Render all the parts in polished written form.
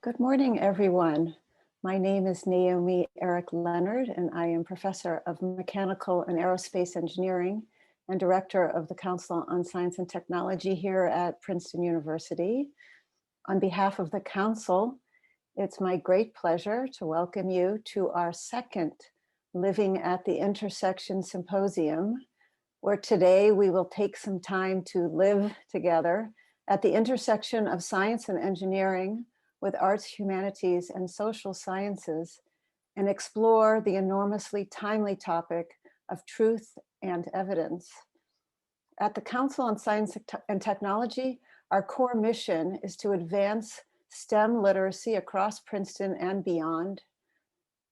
Good morning, everyone. My name is Naomi Eric Leonard, and I am Professor of Mechanical and Aerospace Engineering and Director of the Council on Science and Technology here at Princeton University. On behalf of the Council, it's my great pleasure to welcome you to our second Living at the Intersection Symposium, where today we will take some time to live together at the intersection of science and engineering with arts, humanities, and social sciences, and explore the enormously timely topic of truth and evidence. At the Council on Science and Technology, our core mission is to advance STEM literacy across Princeton and beyond.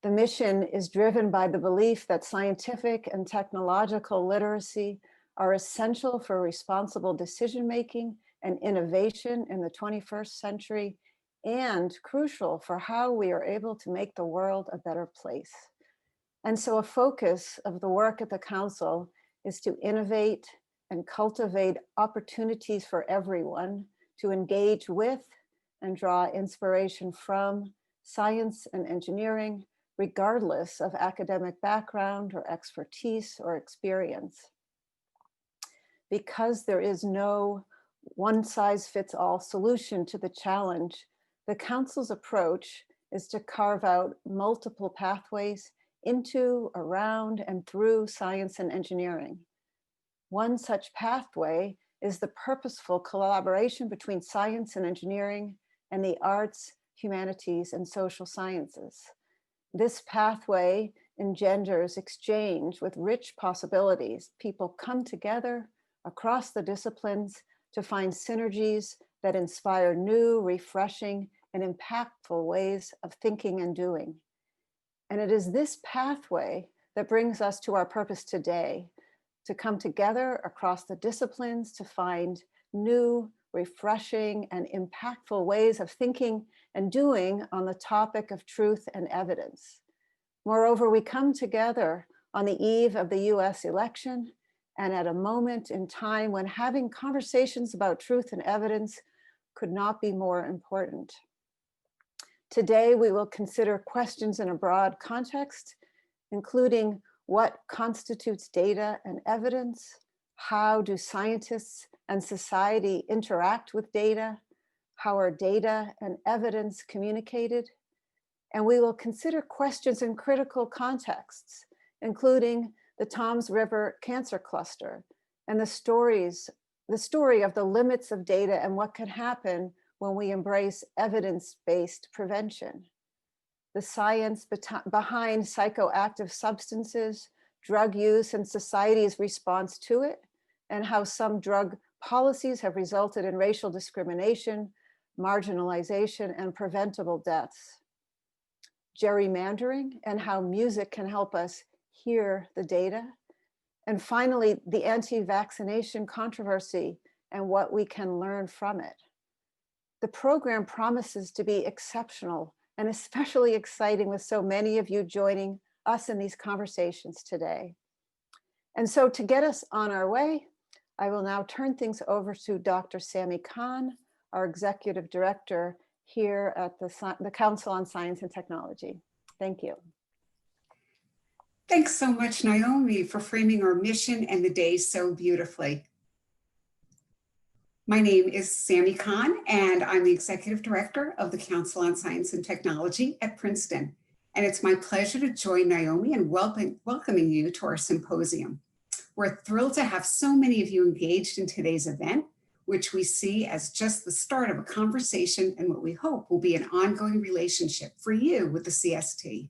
The mission is driven by the belief that scientific and technological literacy are essential for responsible decision-making and innovation in the 21st century, and crucial for how we are able to make the world a better place. And so a focus of the work at the Council is to innovate and cultivate opportunities for everyone to engage with and draw inspiration from science and engineering, regardless of academic background or expertise or experience. Because there is no one-size-fits-all solution to the challenge, the Council's approach is to carve out multiple pathways into, around, and through science and engineering. One such pathway is the purposeful collaboration between science and engineering and the arts, humanities, and social sciences. This pathway engenders exchange with rich possibilities. People come together across the disciplines to find synergies that inspire new, refreshing, and impactful ways of thinking and doing. And it is this pathway that brings us to our purpose today, to come together across the disciplines to find new, refreshing, and impactful ways of thinking and doing on the topic of truth and evidence. Moreover, we come together on the eve of the US election and at a moment in time when having conversations about truth and evidence could not be more important. Today, we will consider questions in a broad context, including what constitutes data and evidence, how do scientists and society interact with data, how are data and evidence communicated, and we will consider questions in critical contexts, including the Toms River Cancer Cluster and the story of the limits of data and what can happen when we embrace evidence-based prevention. The science behind psychoactive substances, drug use, and society's response to it, and how some drug policies have resulted in racial discrimination, marginalization, and preventable deaths. Gerrymandering and how music can help us hear the data. And finally, the anti-vaccination controversy and what we can learn from it. The program promises to be exceptional and especially exciting with so many of you joining us in these conversations today. And so to get us on our way, I will now turn things over to Dr. Sami Khan, our Executive Director here at the Council on Science and Technology. Thank you. Thanks so much, Naomi, for framing our mission and the day so beautifully. My name is Sami Khan, and I'm the Executive Director of the Council on Science and Technology at Princeton. And it's my pleasure to join Naomi in welcoming you to our symposium. We're thrilled to have so many of you engaged in today's event, which we see as just the start of a conversation and what we hope will be an ongoing relationship for you with the CST.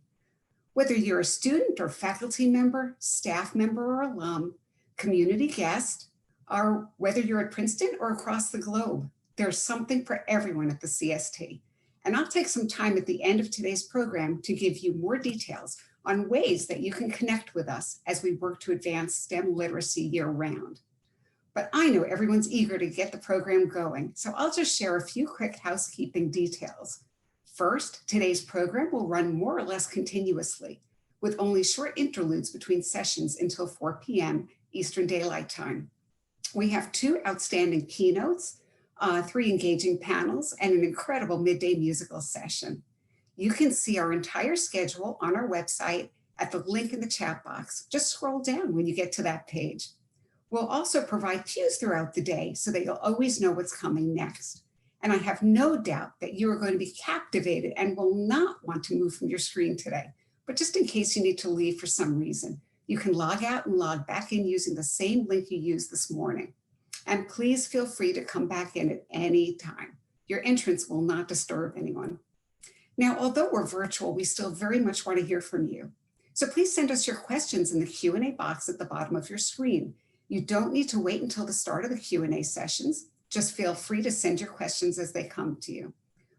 Whether you're a student or faculty member, staff member or alum, community guest, or whether you're at Princeton or across the globe, there's something for everyone at the CST. And I'll take some time at the end of today's program to give you more details on ways that you can connect with us as we work to advance STEM literacy year-round. But I know everyone's eager to get the program going, so I'll just share a few quick housekeeping details. First, today's program will run more or less continuously, with only short interludes between sessions until 4 p.m. Eastern Daylight Time. We have two outstanding keynotes 3 engaging panels, and an incredible midday musical session. You can see our entire schedule on our website at the link in the chat box. Just scroll down when you get to that page. We'll also provide cues throughout the day so that you'll always know what's coming next. And I have no doubt that you are going to be captivated and will not want to move from your screen today. But just in case you need to leave for some reason, you can log out and log back in using the same link you used this morning. And please feel free to come back in at any time. Your entrance will not disturb anyone. Now, although we're virtual, we still very much want to hear from you. So please send us your questions in the Q&A box at the bottom of your screen. You don't need to wait until the start of the Q&A sessions. Just feel free to send your questions as they come to you.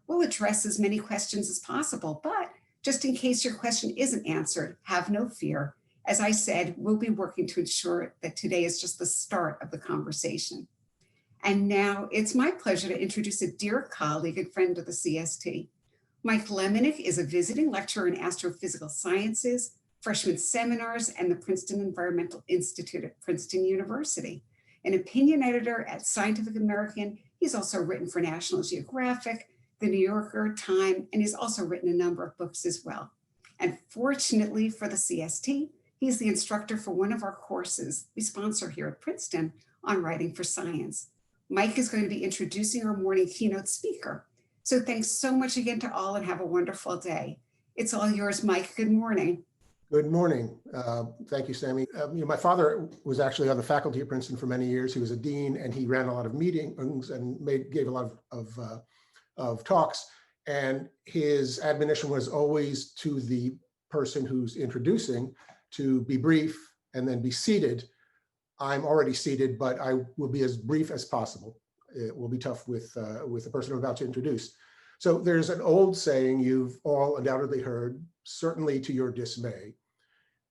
We'll address as many questions as possible, but just in case your question isn't answered, have no fear. As I said, we'll be working to ensure that today is just the start of the conversation. And now it's my pleasure to introduce a dear colleague and friend of the CST. Mike Lemonick is a visiting lecturer in astrophysical sciences, freshman seminars, and the Princeton Environmental Institute at Princeton University. An opinion editor at Scientific American, he's also written for National Geographic, The New Yorker, Time, and he's also written a number of books as well. And fortunately for the CST, he's the instructor for one of our courses we sponsor here at Princeton on writing for science. Mike is going to be introducing our morning keynote speaker. So thanks so much again to all and have a wonderful day. It's all yours, Mike. Good morning. Good morning. Thank you, Sammy. My father was actually on the faculty at Princeton for many years. He was a dean and he ran a lot of meetings and gave a lot of talks. And his admonition was always to the person who's introducing to be brief and then be seated. I'm already seated, but I will be as brief as possible. It will be tough with the person I'm about to introduce. So there's an old saying you've all undoubtedly heard, certainly to your dismay.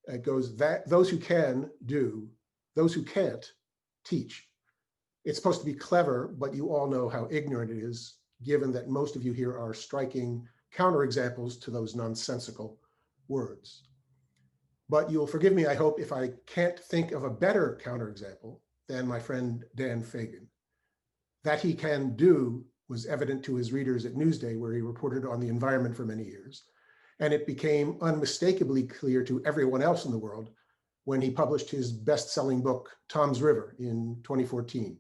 It goes, that those who can do, those who can't teach. It's supposed to be clever, but you all know how ignorant it is, given that most of you here are striking counterexamples to those nonsensical words. But you'll forgive me, I hope, if I can't think of a better counterexample than my friend Dan Fagin. That he can do was evident to his readers at Newsday, where he reported on the environment for many years. And it became unmistakably clear to everyone else in the world when he published his best-selling book, Tom's River, in 2014.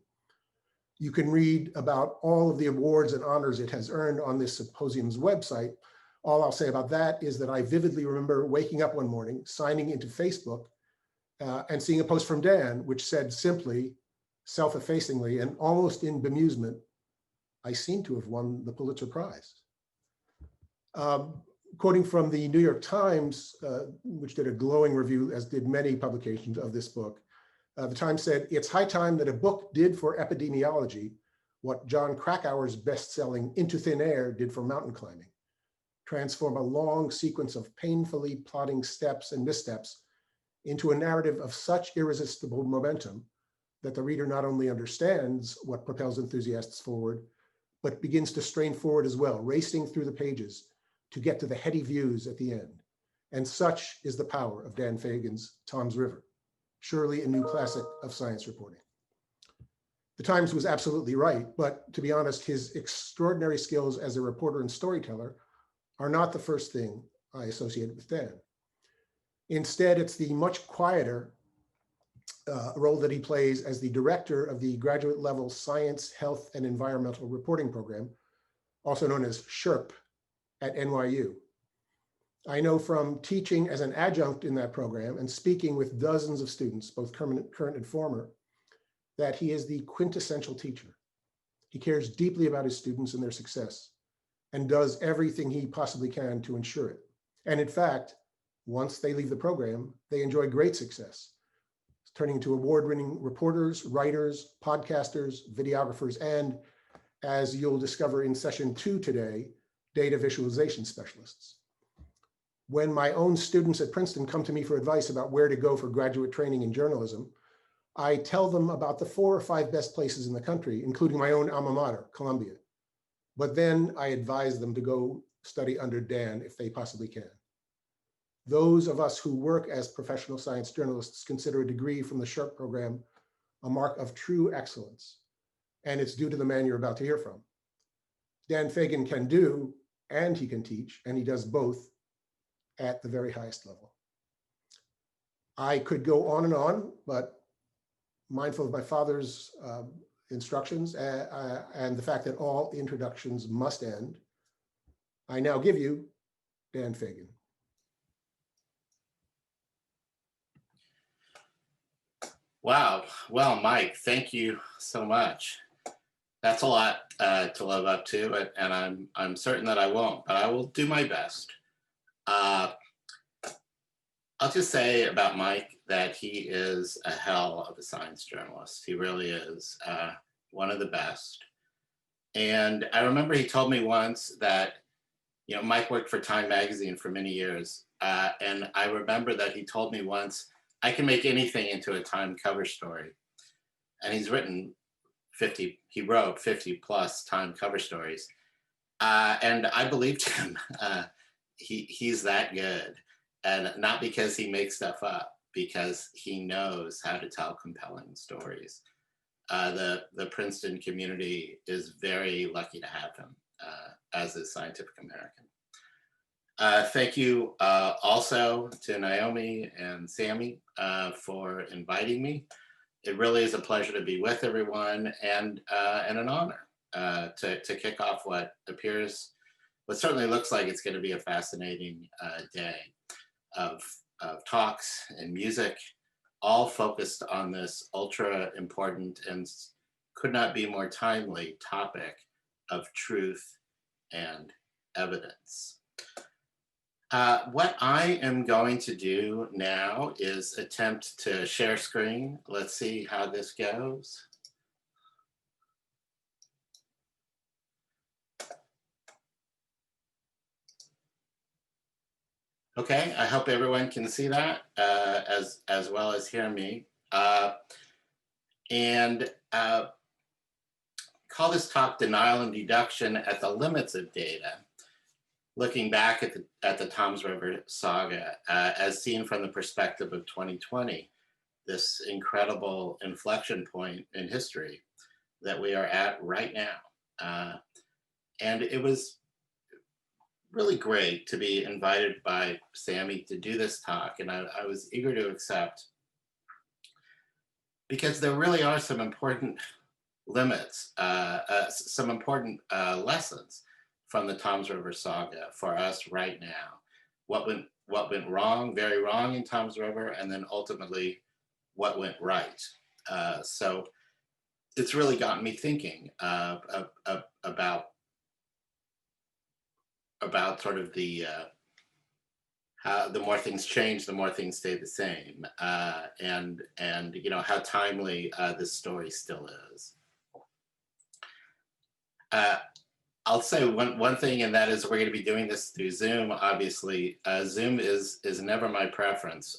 You can read about all of the awards and honors it has earned on this symposium's website. All I'll say about that is that I vividly remember waking up one morning, signing into Facebook, and seeing a post from Dan, which said simply, self-effacingly, and almost in bemusement, I seem to have won the Pulitzer Prize. Quoting from the New York Times, which did a glowing review, as did many publications of this book, the Times said, it's high time that a book did for epidemiology what John Krakauer's best-selling Into Thin Air did for mountain climbing. Transform a long sequence of painfully plodding steps and missteps into a narrative of such irresistible momentum that the reader not only understands what propels enthusiasts forward, but begins to strain forward as well, racing through the pages to get to the heady views at the end. And such is the power of Dan Fagin's Tom's River, surely a new classic of science reporting. The Times was absolutely right, but to be honest, his extraordinary skills as a reporter and storyteller are not the first thing I associated with Dan. Instead, it's the much quieter role that he plays as the director of the graduate level Science, Health, and Environmental Reporting Program, also known as SHERP, at NYU. I know from teaching as an adjunct in that program and speaking with dozens of students, both current and former, that he is the quintessential teacher. He cares deeply about his students and their success and does everything he possibly can to ensure it. And in fact, once they leave the program, they enjoy great success, turning into award-winning reporters, writers, podcasters, videographers, and, as you'll discover in session 2 today, data visualization specialists. When my own students at Princeton come to me for advice about where to go for graduate training in journalism, I tell them about the 4 or 5 best places in the country, including my own alma mater, Columbia. But then I advise them to go study under Dan if they possibly can. Those of us who work as professional science journalists consider a degree from the SHERP program a mark of true excellence. and it's due to the man you're about to hear from. Dan Fagin can do, and he can teach, and he does both at the very highest level. I could go on, but mindful of my father's instructions and the fact that all introductions must end, I now give you Dan Fagin. Wow. Well, Mike, thank you so much. That's a lot to live up to, and I'm certain that I won't, but I will do my best. I'll just say about Mike that he is a hell of a science journalist. He really is one of the best. And I remember he told me once that, you know, Mike worked for Time magazine for many years. And I remember that he told me once, I can make anything into a Time cover story. And he's written he wrote 50 plus Time cover stories. And I believed him. He's that good. And not because he makes stuff up, because he knows how to tell compelling stories. The Princeton community is very lucky to have him as a Scientific American. Thank you also to Naomi and Sammy for inviting me. It really is a pleasure to be with everyone, and an honor to kick off what certainly looks like it's going to be a fascinating day of talks and music, all focused on this ultra important and could not be more timely topic of truth and evidence. What I am going to do now is attempt to share screen. Let's see how this goes. Okay, I hope everyone can see that as well as hear me. Call this talk Denial and Deduction at the Limits of Data, looking back at the Toms River saga as seen from the perspective of 2020, this incredible inflection point in history that we are at right now. And it was really great to be invited by Sammy to do this talk, and I was eager to accept, because there really are some important limits, some important lessons from the Toms River saga for us right now. What went wrong, very wrong in Toms River, and then ultimately what went right. So it's really gotten me thinking about sort of how the more things change, the more things stay the same, and you know how timely this story still is. I'll say one thing, and that is we're going to be doing this through Zoom. Obviously, Zoom is never my preference,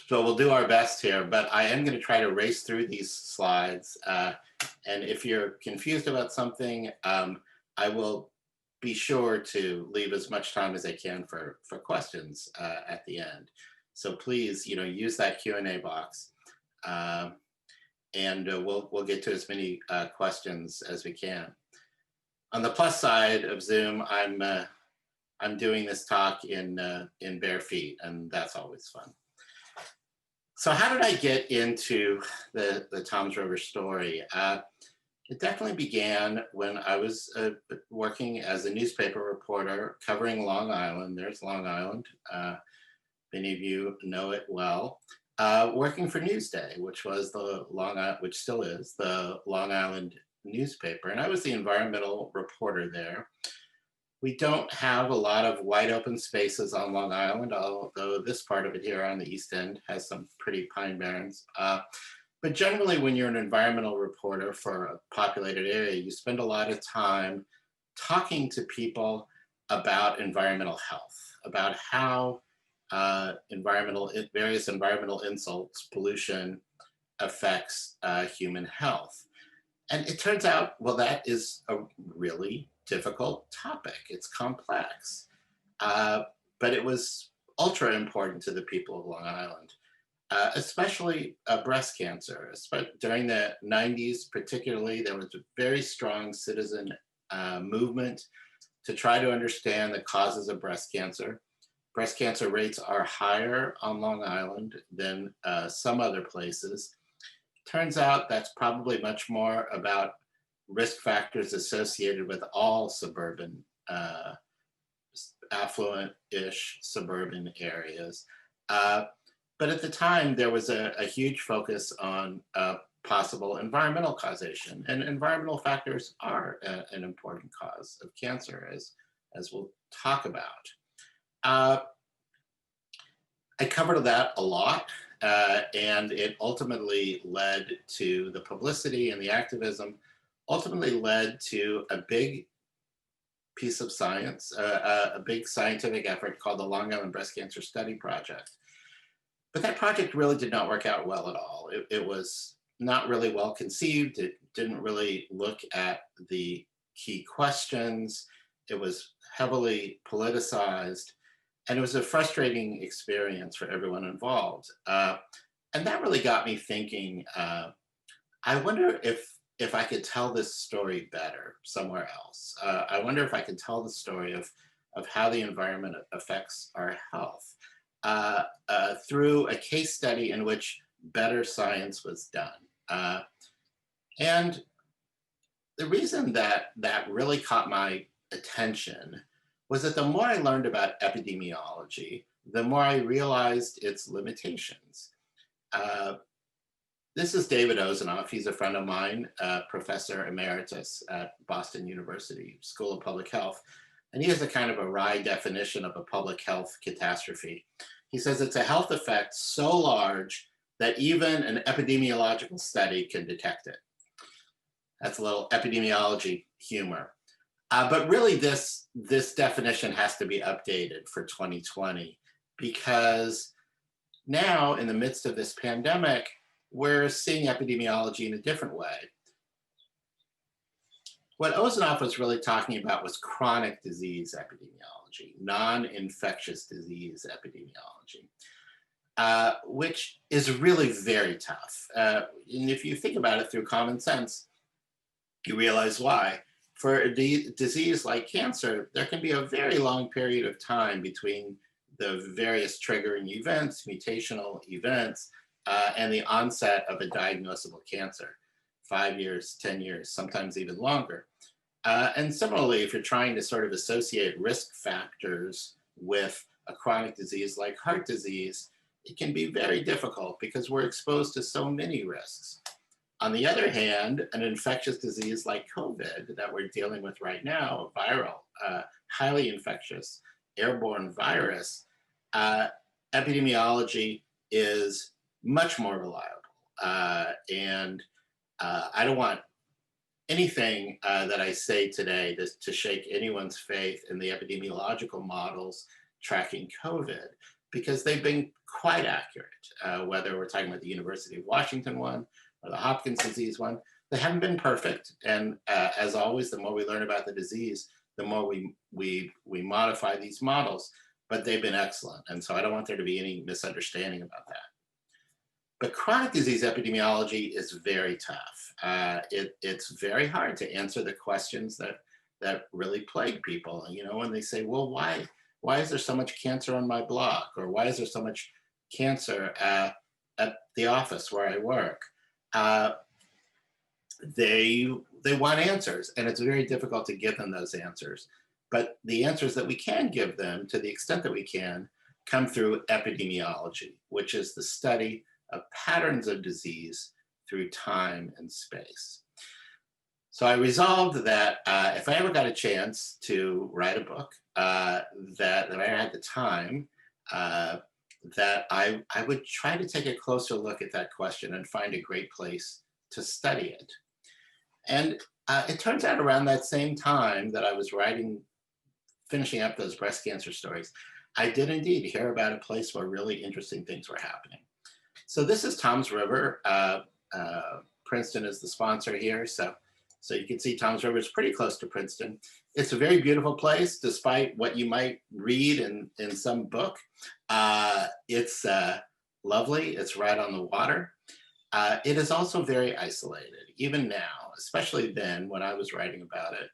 so we'll do our best here. But I am going to try to race through these slides, and if you're confused about something, I will be sure to leave as much time as I can for questions at the end. So please, you know, use that Q&A box, and we'll get to as many questions as we can. On the plus side of Zoom, I'm doing this talk in bare feet, and that's always fun. So how did I get into the Toms River story? It definitely began when I was working as a newspaper reporter covering Long Island. There's Long Island. Many of you know it well. Working for Newsday, which still is the Long Island newspaper, and I was the environmental reporter there. We don't have a lot of wide open spaces on Long Island, although this part of it here on the East End has some pretty pine barrens. But generally, when you're an environmental reporter for a populated area, you spend a lot of time talking to people about environmental health, about how various environmental insults, pollution affects human health. And it turns out, well, that is a really difficult topic. It's complex, but it was ultra important to the people of Long Island. especially breast cancer. During the 90s, particularly, there was a very strong citizen movement to try to understand the causes of breast cancer. Breast cancer rates are higher on Long Island than some other places. Turns out that's probably much more about risk factors associated with all suburban, affluent-ish suburban areas. But at the time, there was a huge focus on possible environmental causation, and environmental factors are an important cause of cancer, as we'll talk about. I covered that a lot, and it ultimately led to the publicity, and the activism ultimately led to a big piece of science, a big scientific effort called the Long Island Breast Cancer Study Project. But that project really did not work out well at all. It was not really well conceived. It didn't really look at the key questions. It was heavily politicized, and it was a frustrating experience for everyone involved. And that really got me thinking, I wonder if I could tell this story better somewhere else. I wonder if I could tell the story of how the environment affects our health through a case study in which better science was done. And the reason that really caught my attention was that the more I learned about epidemiology, the more I realized its limitations. This is David Ozanoff. He's a friend of mine, professor emeritus at Boston University School of Public Health. And he has a kind of a wry definition of a public health catastrophe. He says it's a health effect so large that even an epidemiological study can detect it. That's a little epidemiology humor. But really this definition has to be updated for 2020, because now in the midst of this pandemic, we're seeing epidemiology in a different way. What Ozanoff was really talking about was chronic disease epidemiology, non-infectious disease epidemiology, which is really very tough. And if you think about it through common sense, you realize why. For a disease like cancer, there can be a very long period of time between the various triggering events, mutational events, and the onset of a diagnosable cancer. 5 years, 10 years, sometimes even longer. And similarly, if you're trying to sort of associate risk factors with a chronic disease like heart disease, it can be very difficult because we're exposed to so many risks. On the other hand, an infectious disease like COVID that we're dealing with right now, a viral, highly infectious, airborne virus, epidemiology is much more reliable. And I don't want anything that I say today to shake anyone's faith in the epidemiological models tracking COVID, because they've been quite accurate, whether we're talking about the University of Washington one or the Hopkins disease one. They haven't been perfect. And as always, the more we learn about the disease, the more we modify these models, but they've been excellent. And so I don't want there to be any misunderstanding about that. But chronic disease epidemiology is very tough. It's very hard to answer the questions that really plague people. You know, when they say, well, why is there so much cancer on my block? Or why is there so much cancer at the office where I work? They want answers, and it's very difficult to give them those answers. But the answers that we can give them, to the extent that we can, come through epidemiology, which is the study of patterns of disease through time and space. So I resolved that if I ever got a chance to write a book, that I had the time, that I would try to take a closer look at that question and find a great place to study it. And it turns out around that same time that I was finishing up those breast cancer stories, I did indeed hear about a place where really interesting things were happening. So this is Toms River. Princeton is the sponsor here. So you can see Toms River is pretty close to Princeton. It's a very beautiful place, despite what you might read in some book. It's lovely. It's right on the water. It is also very isolated, even now, especially then when I was writing about it,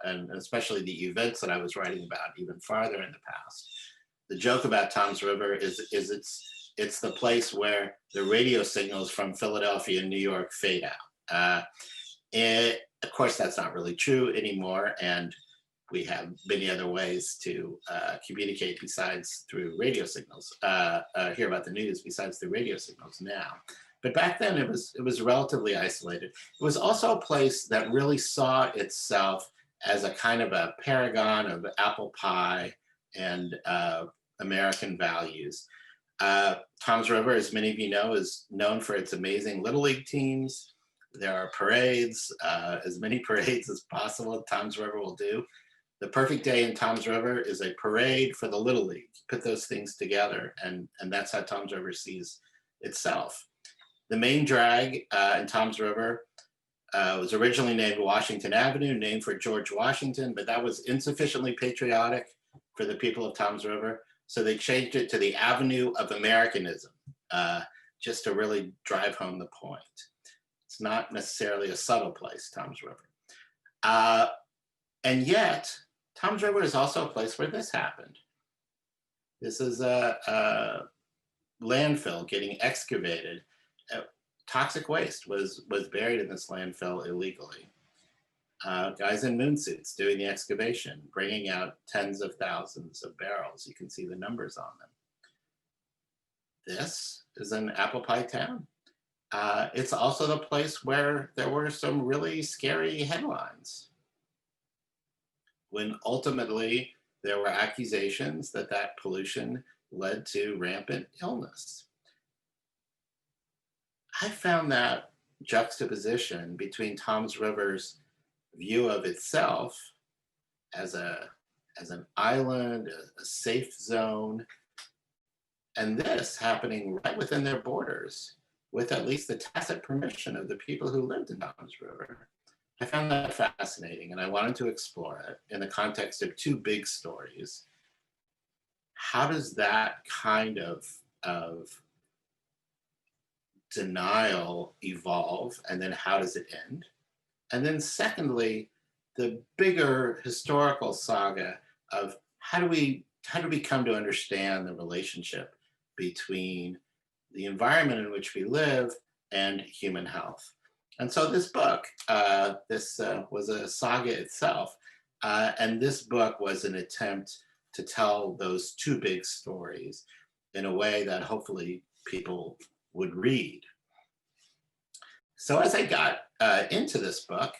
and especially the events that I was writing about even farther in the past. The joke about Tom's River is it's the place where the radio signals from Philadelphia and New York fade out. Of course, that's not really true anymore, and we have many other ways to communicate besides through radio signals, hear about the news besides through radio signals now. But back then it was relatively isolated. It was also a place that really saw itself as a kind of a paragon of apple pie and American values. Tom's River, as many of you know, is known for its amazing Little League teams. There are parades, as many parades as possible Tom's River will do. The perfect day in Tom's River is a parade for the Little League. Put those things together, and that's how Tom's River sees itself. The main drag in Tom's River was originally named Washington Avenue, named for George Washington, but that was insufficiently patriotic for the people of Tom's River. So they changed it to the Avenue of Americanism, just to really drive home the point. It's not necessarily a subtle place, Tom's River. And yet, Tom's River is also a place where this happened. This is a landfill getting excavated. Toxic waste was buried in this landfill illegally. Guys in moon suits doing the excavation, bringing out tens of thousands of barrels. You can see the numbers on them. This is an apple pie town. It's also the place where there were some really scary headlines, when ultimately there were accusations that pollution led to rampant illness. I found that juxtaposition between Tom's River's view of itself as an island, a safe zone, and this happening right within their borders with at least the tacit permission of the people who lived in Tom's River. I found that fascinating, and I wanted to explore it in the context of two big stories. How does that kind of denial evolve, and then how does it end? And then secondly, the bigger historical saga of how do we come to understand the relationship between the environment in which we live and human health. And so this book, was a saga itself, and this book was an attempt to tell those two big stories in a way that hopefully people would read. So as I got into this book,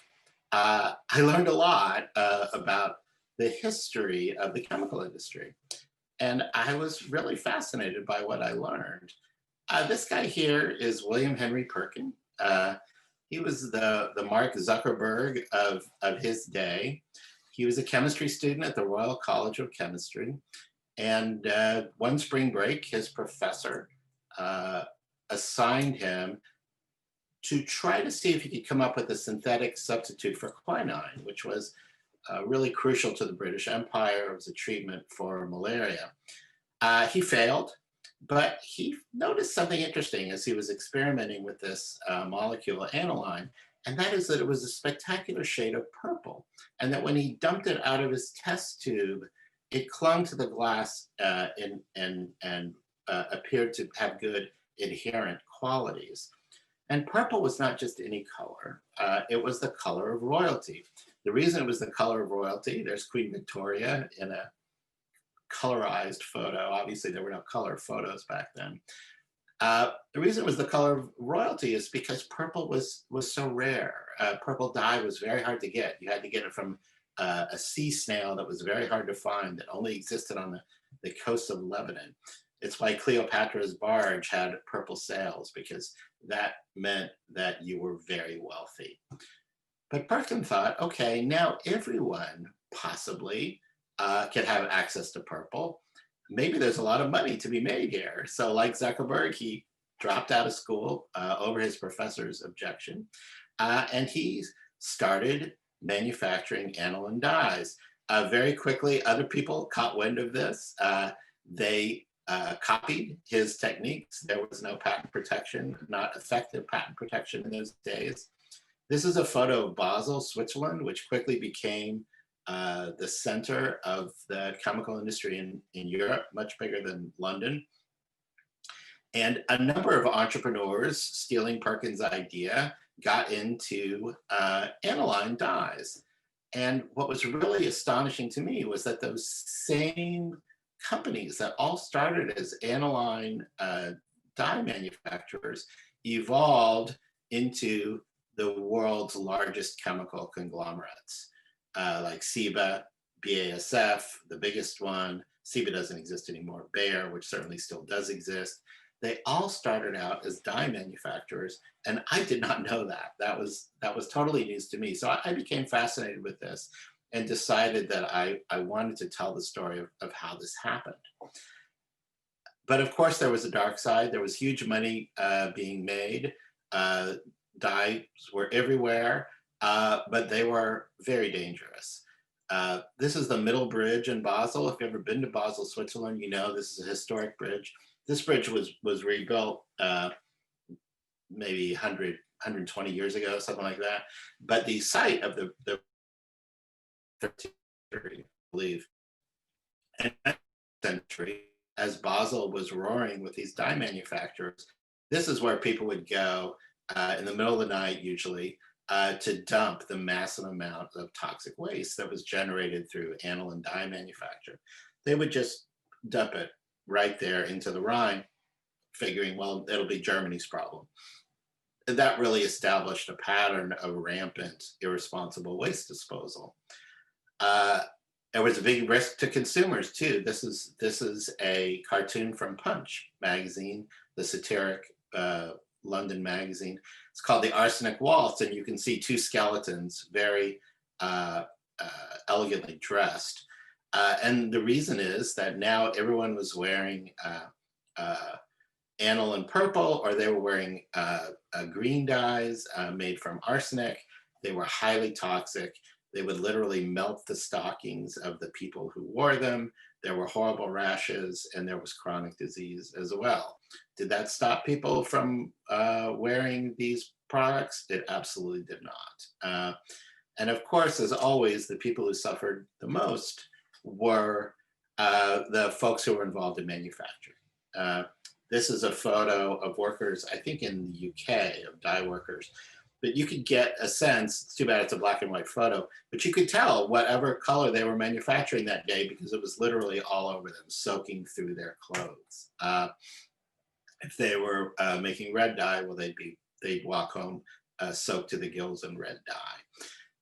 I learned a lot about the history of the chemical industry. And I was really fascinated by what I learned. This guy here is William Henry Perkins. He was the Mark Zuckerberg of his day. He was a chemistry student at the Royal College of Chemistry. And one spring break, his professor assigned him to try to see if he could come up with a synthetic substitute for quinine, which was really crucial to the British Empire. It was a treatment for malaria. He failed, but he noticed something interesting as he was experimenting with this molecule aniline, and that is that it was a spectacular shade of purple, and that when he dumped it out of his test tube, it clung to the glass and appeared to have good adherent qualities. And purple was not just any color, it was the color of royalty. The reason it was the color of royalty, there's Queen Victoria in a colorized photo. Obviously, there were no color photos back then. The reason it was the color of royalty is because purple was so rare. Purple dye was very hard to get. You had to get it from a sea snail that was very hard to find, that only existed on the coast of Lebanon. It's why Cleopatra's barge had purple sails, because that meant that you were very wealthy. But Perkins thought, okay, now everyone possibly can have access to purple. Maybe there's a lot of money to be made here. So like Zuckerberg, he dropped out of school over his professor's objection. And he started manufacturing aniline dyes. Very quickly, other people caught wind of this. They copied his techniques. There was no patent protection, not effective patent protection in those days. This is a photo of Basel, Switzerland, which quickly became the center of the chemical industry in Europe, much bigger than London. And a number of entrepreneurs, stealing Perkins' idea, got into aniline dyes. And what was really astonishing to me was that those same companies that all started as aniline dye manufacturers evolved into the world's largest chemical conglomerates, like Ciba, BASF, the biggest one. Ciba doesn't exist anymore. Bayer, which certainly still does exist. They all started out as dye manufacturers, and I did not know that. That was totally news to me. So I became fascinated with this and decided that I wanted to tell the story of how this happened. But of course, there was a dark side. There was huge money being made. Dyes were everywhere, but they were very dangerous. This is the Middle Bridge in Basel. If you've ever been to Basel, Switzerland, you know this is a historic bridge. This bridge was rebuilt maybe 120 years ago, something like that. But the site of the 13th century, I believe, and 19th century, as Basel was roaring with these dye manufacturers, this is where people would go in the middle of the night, usually, to dump the massive amount of toxic waste that was generated through aniline dye manufacture. They would just dump it right there into the Rhine, figuring, well, it'll be Germany's problem. And that really established a pattern of rampant, irresponsible waste disposal. There was a big risk to consumers too. This is a cartoon from Punch magazine, the satiric London magazine. It's called The Arsenic Waltz, and you can see two skeletons, very elegantly dressed. And the reason is that now everyone was wearing aniline purple, or they were wearing green dyes made from arsenic. They were highly toxic. They would literally melt the stockings of the people who wore them. There were horrible rashes, and there was chronic disease as well. Did that stop people from wearing these products? It absolutely did not. And of course, as always, the people who suffered the most were the folks who were involved in manufacturing. This is a photo of workers, I think in the UK, of dye workers. But you could get a sense, it's too bad it's a black and white photo, but you could tell whatever color they were manufacturing that day because it was literally all over them, soaking through their clothes. If they were making red dye, well, they'd walk home soaked to the gills in red dye.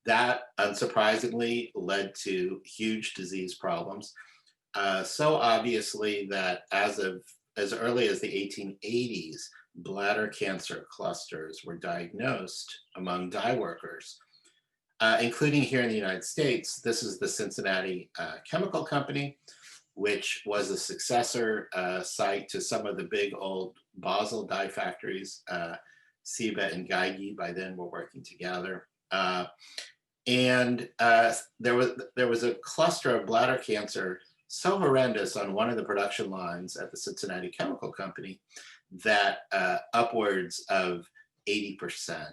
That, unsurprisingly, led to huge disease problems. So obviously that as early as the 1880s, bladder cancer clusters were diagnosed among dye workers, including here in the United States. This is the Cincinnati Chemical Company, which was a successor site to some of the big old Basel dye factories. Ciba and Geigy by then were working together. And there was a cluster of bladder cancer so horrendous on one of the production lines at the Cincinnati Chemical Company that upwards of 80%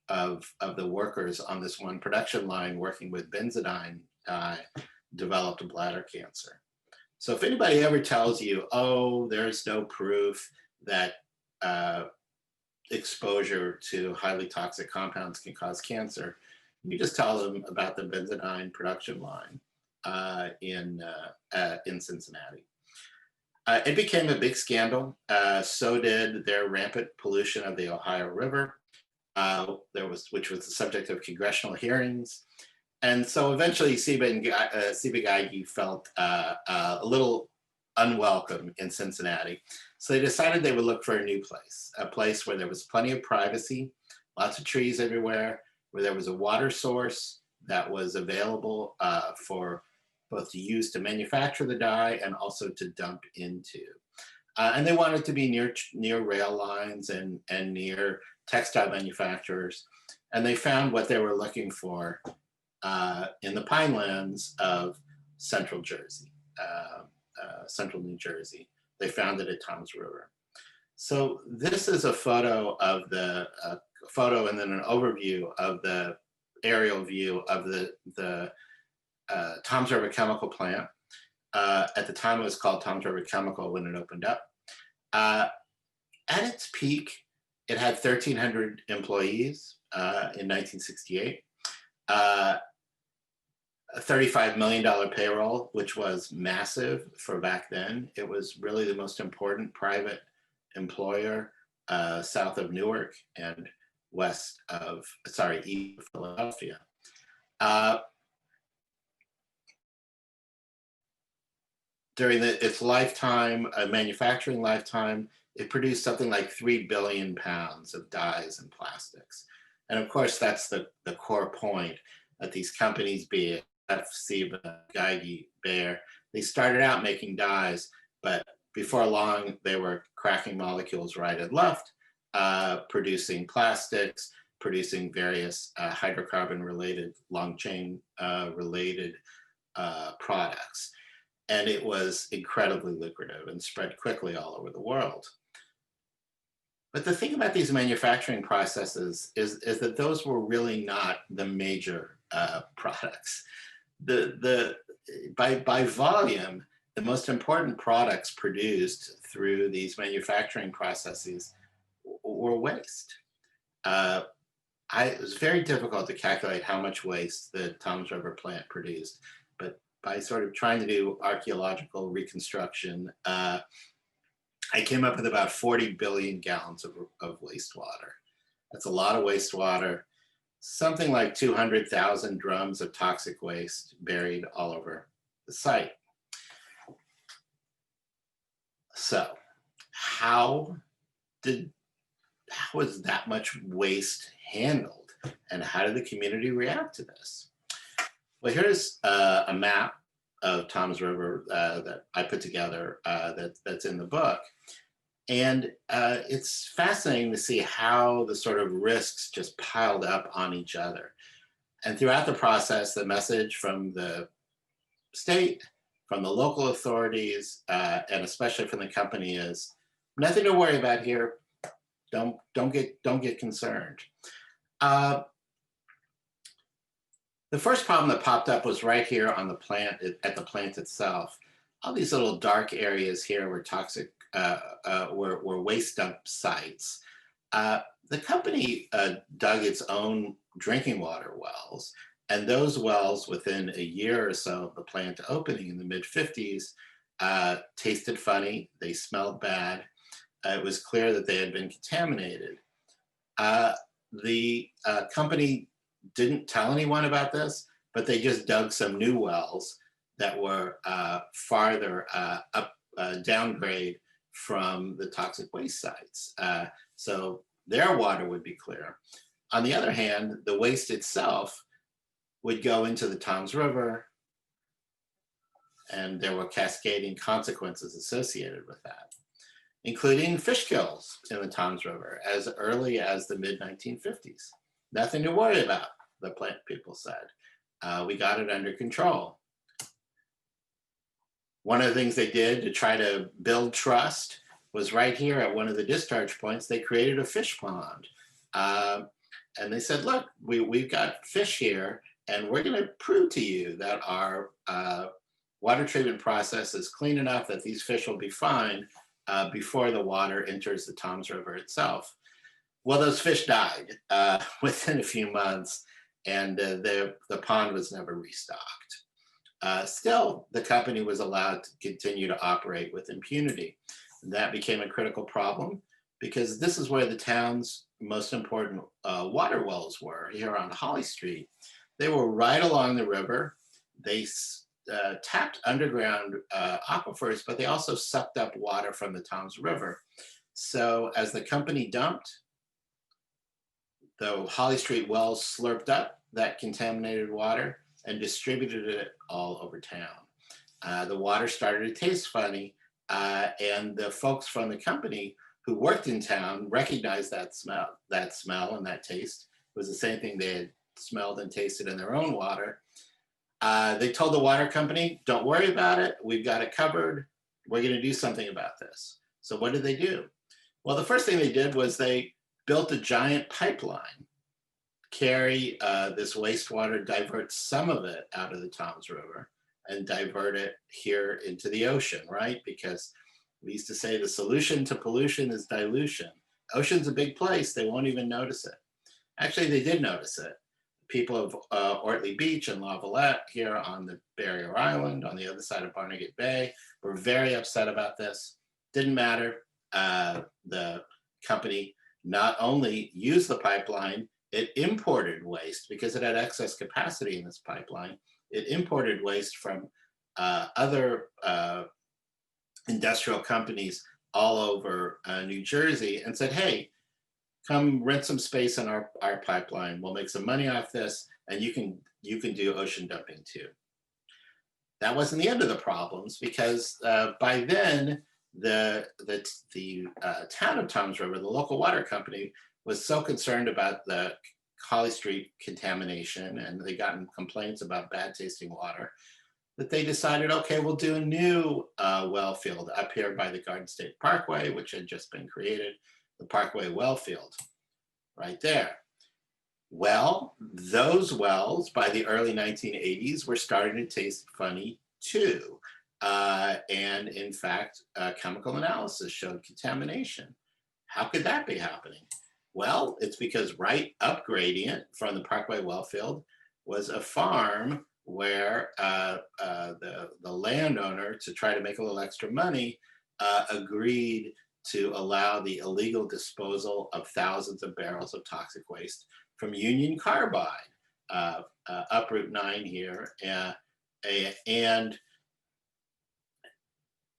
of the workers on this one production line working with benzodine developed bladder cancer. So if anybody ever tells you, oh, there's no proof that exposure to highly toxic compounds can cause cancer, you just tell them about the benzodine production line in Cincinnati. It became a big scandal. So did their rampant pollution of the Ohio River, which was the subject of congressional hearings. And so eventually Ciba Geigy felt a little unwelcome in Cincinnati. So they decided they would look for a new place, a place where there was plenty of privacy, lots of trees everywhere, where there was a water source that was available for both to use to manufacture the dye and also to dump into. And they wanted to be near rail lines and near textile manufacturers. And they found what they were looking for in the pinelands of central Jersey, central New Jersey, they found it at Toms River. So this is a photo of the photo and then an overview of the aerial view of the Toms River chemical plant. At the time, it was called Toms River Chemical when it opened up. At its peak, it had 1,300 employees in 1968. A $35 million payroll, which was massive for back then. It was really the most important private employer south of Newark and east of Philadelphia. During its lifetime, manufacturing lifetime, it produced something like 3 billion pounds of dyes and plastics. And of course, that's the core point that these companies, be it Siba, Geigy, Bayer, they started out making dyes, but before long, they were cracking molecules right and left, producing plastics, producing various hydrocarbon-related, long chain related products. And it was incredibly lucrative and spread quickly all over the world. But the thing about these manufacturing processes is that those were really not the major products. By volume, the most important products produced through these manufacturing processes were waste. It was very difficult to calculate how much waste the Toms River plant produced, but by sort of trying to do archaeological reconstruction, I came up with about 40 billion gallons of wastewater. That's a lot of wastewater, something like 200,000 drums of toxic waste buried all over the site. So how was that much waste handled, and how did the community react to this? Well, here's a map of Toms River that I put together that's in the book. And it's fascinating to see how the sort of risks just piled up on each other. And throughout the process, the message from the state, from the local authorities, and especially from the company is, nothing to worry about here. Don't get concerned. The first problem that popped up was right here on the plant, at the plant itself. All these little dark areas here were toxic, were waste dump sites. The company dug its own drinking water wells, and those wells, within a year or so of the plant opening in the mid-50s, tasted funny, they smelled bad. It was clear that they had been contaminated. The company didn't tell anyone about this, but they just dug some new wells that were farther up, downgrade from the toxic waste sites. So their water would be clear. On the other hand, the waste itself would go into the Toms River, and there were cascading consequences associated with that, including fish kills in the Toms River as early as the mid-1950s. Nothing to worry about, the plant people said. We got it under control. One of the things they did to try to build trust was right here at one of the discharge points, they created a fish pond. And they said, look, we've got fish here, and we're gonna prove to you that our water treatment process is clean enough that these fish will be fine before the water enters the Toms River itself. Well, those fish died within a few months, and the pond was never restocked. Still, the company was allowed to continue to operate with impunity. And that became a critical problem because this is where the town's most important water wells were, here on Holly Street. They were right along the river. They tapped underground aquifers, but they also sucked up water from the Toms River. So as the company dumped, the Holly Street wells slurped up that contaminated water and distributed it all over town. The water started to taste funny, and the folks from the company who worked in town recognized that smell and that taste. It was the same thing they had smelled and tasted in their own water. They told the water company, don't worry about it, we've got it covered, we're going to do something about this. So what did they do? Well, the first thing they did was they built a giant pipeline, carry this wastewater, divert some of it out of the Toms River and divert it here into the ocean, right? Because we used to say the solution to pollution is dilution. Ocean's a big place, they won't even notice it. Actually, they did notice it. People of Ortley Beach and La Valette here on the Barrier Island, on the other side of Barnegat Bay, were very upset about this. Didn't matter. The company not only used the pipeline, it imported waste because it had excess capacity in this pipeline. It imported waste from other industrial companies all over New Jersey and said, hey, come rent some space in our pipeline. We'll make some money off this, and you can do ocean dumping too. That wasn't the end of the problems, because by then the town of Toms River, the local water company, was so concerned about the Holly Street contamination, and they gotten complaints about bad tasting water, that they decided, okay, we'll do a new well field up here by the Garden State Parkway, which had just been created, the Parkway well field, right there. Well, those wells by the early 1980s were starting to taste funny too. And in fact, chemical analysis showed contamination. How could that be happening? Well, it's because right up gradient from the Parkway well field was a farm where the landowner, to try to make a little extra money, agreed to allow the illegal disposal of thousands of barrels of toxic waste from Union Carbide up Route 9 here. And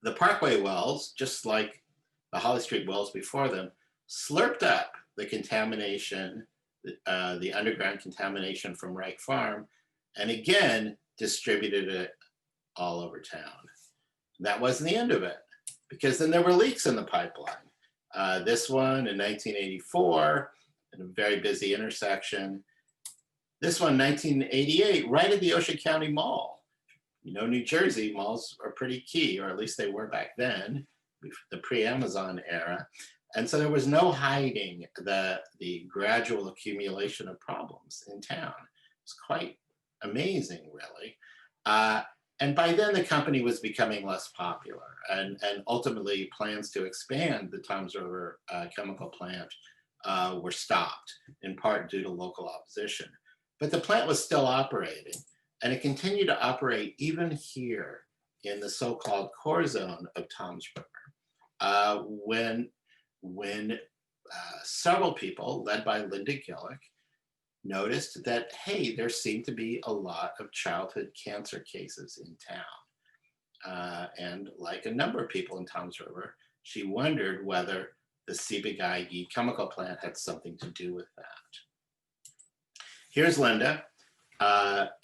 the Parkway wells, just like the Holly Street wells before them, slurped up the contamination, the underground contamination from Reich Farm, and again, distributed it all over town. That wasn't the end of it, because then there were leaks in the pipeline. This one in 1984, in a very busy intersection. This one, 1988, right at the Ocean County Mall. You know, New Jersey malls are pretty key, or at least they were back then, the pre-Amazon era. And so there was no hiding the gradual accumulation of problems in town. It's quite amazing, really. And by then the company was becoming less popular, and ultimately plans to expand the Toms River chemical plant were stopped, in part due to local opposition. But the plant was still operating, and it continued to operate even here in the so-called core zone of Toms River, when several people, led by Linda Gillick, noticed that, hey, there seemed to be a lot of childhood cancer cases in town. And like a number of people in Toms River, she wondered whether the Ciba-Geigy chemical plant had something to do with that. Here's Linda. That's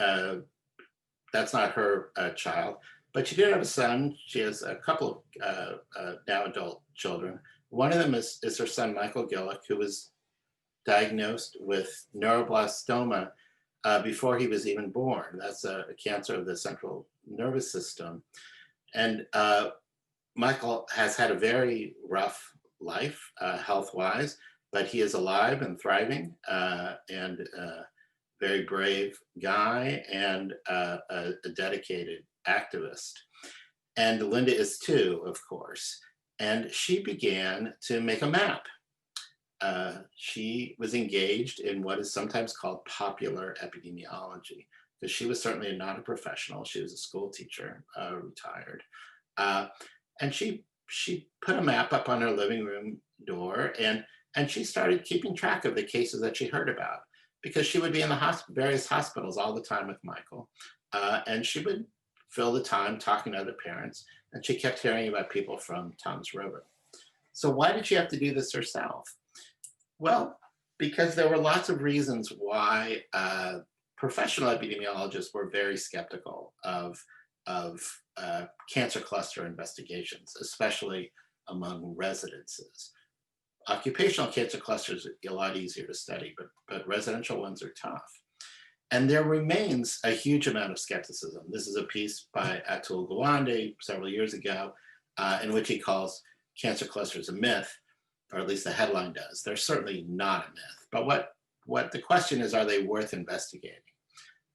not her child, but she did have a son. She has a couple of now adult children. One of them is her son, Michael Gillick, who was diagnosed with neuroblastoma before he was even born. That's a cancer of the central nervous system. And Michael has had a very rough life health-wise, but he is alive and thriving, and a very brave guy, and a dedicated activist. And Linda is too, of course. And she began to make a map. She was engaged in what is sometimes called popular epidemiology, because she was certainly not a professional. She was a school teacher, retired. And she put a map up on her living room door, and she started keeping track of the cases that she heard about, because she would be in the various hospitals all the time with Michael. And she would fill the time talking to other parents, and she kept hearing about people from Toms River. So why did she have to do this herself? Well, because there were lots of reasons why professional epidemiologists were very skeptical of cancer cluster investigations, especially among residences. Occupational cancer clusters are a lot easier to study, but residential ones are tough. And there remains a huge amount of skepticism. This is a piece by Atul Gawande several years ago in which he calls cancer clusters a myth, or at least the headline does. They're certainly not a myth. But what the question is, are they worth investigating?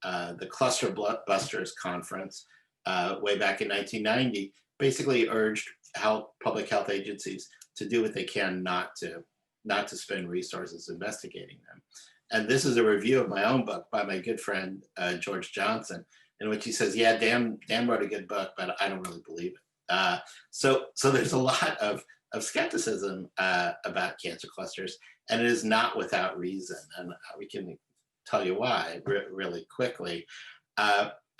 The Cluster Busters Conference way back in 1990 basically urged public health agencies to do what they can not to spend resources investigating them. And this is a review of my own book by my good friend, George Johnson, in which he says, yeah, Dan wrote a good book, but I don't really believe it. So there's a lot of skepticism about cancer clusters, and it is not without reason. And we can tell you why really quickly.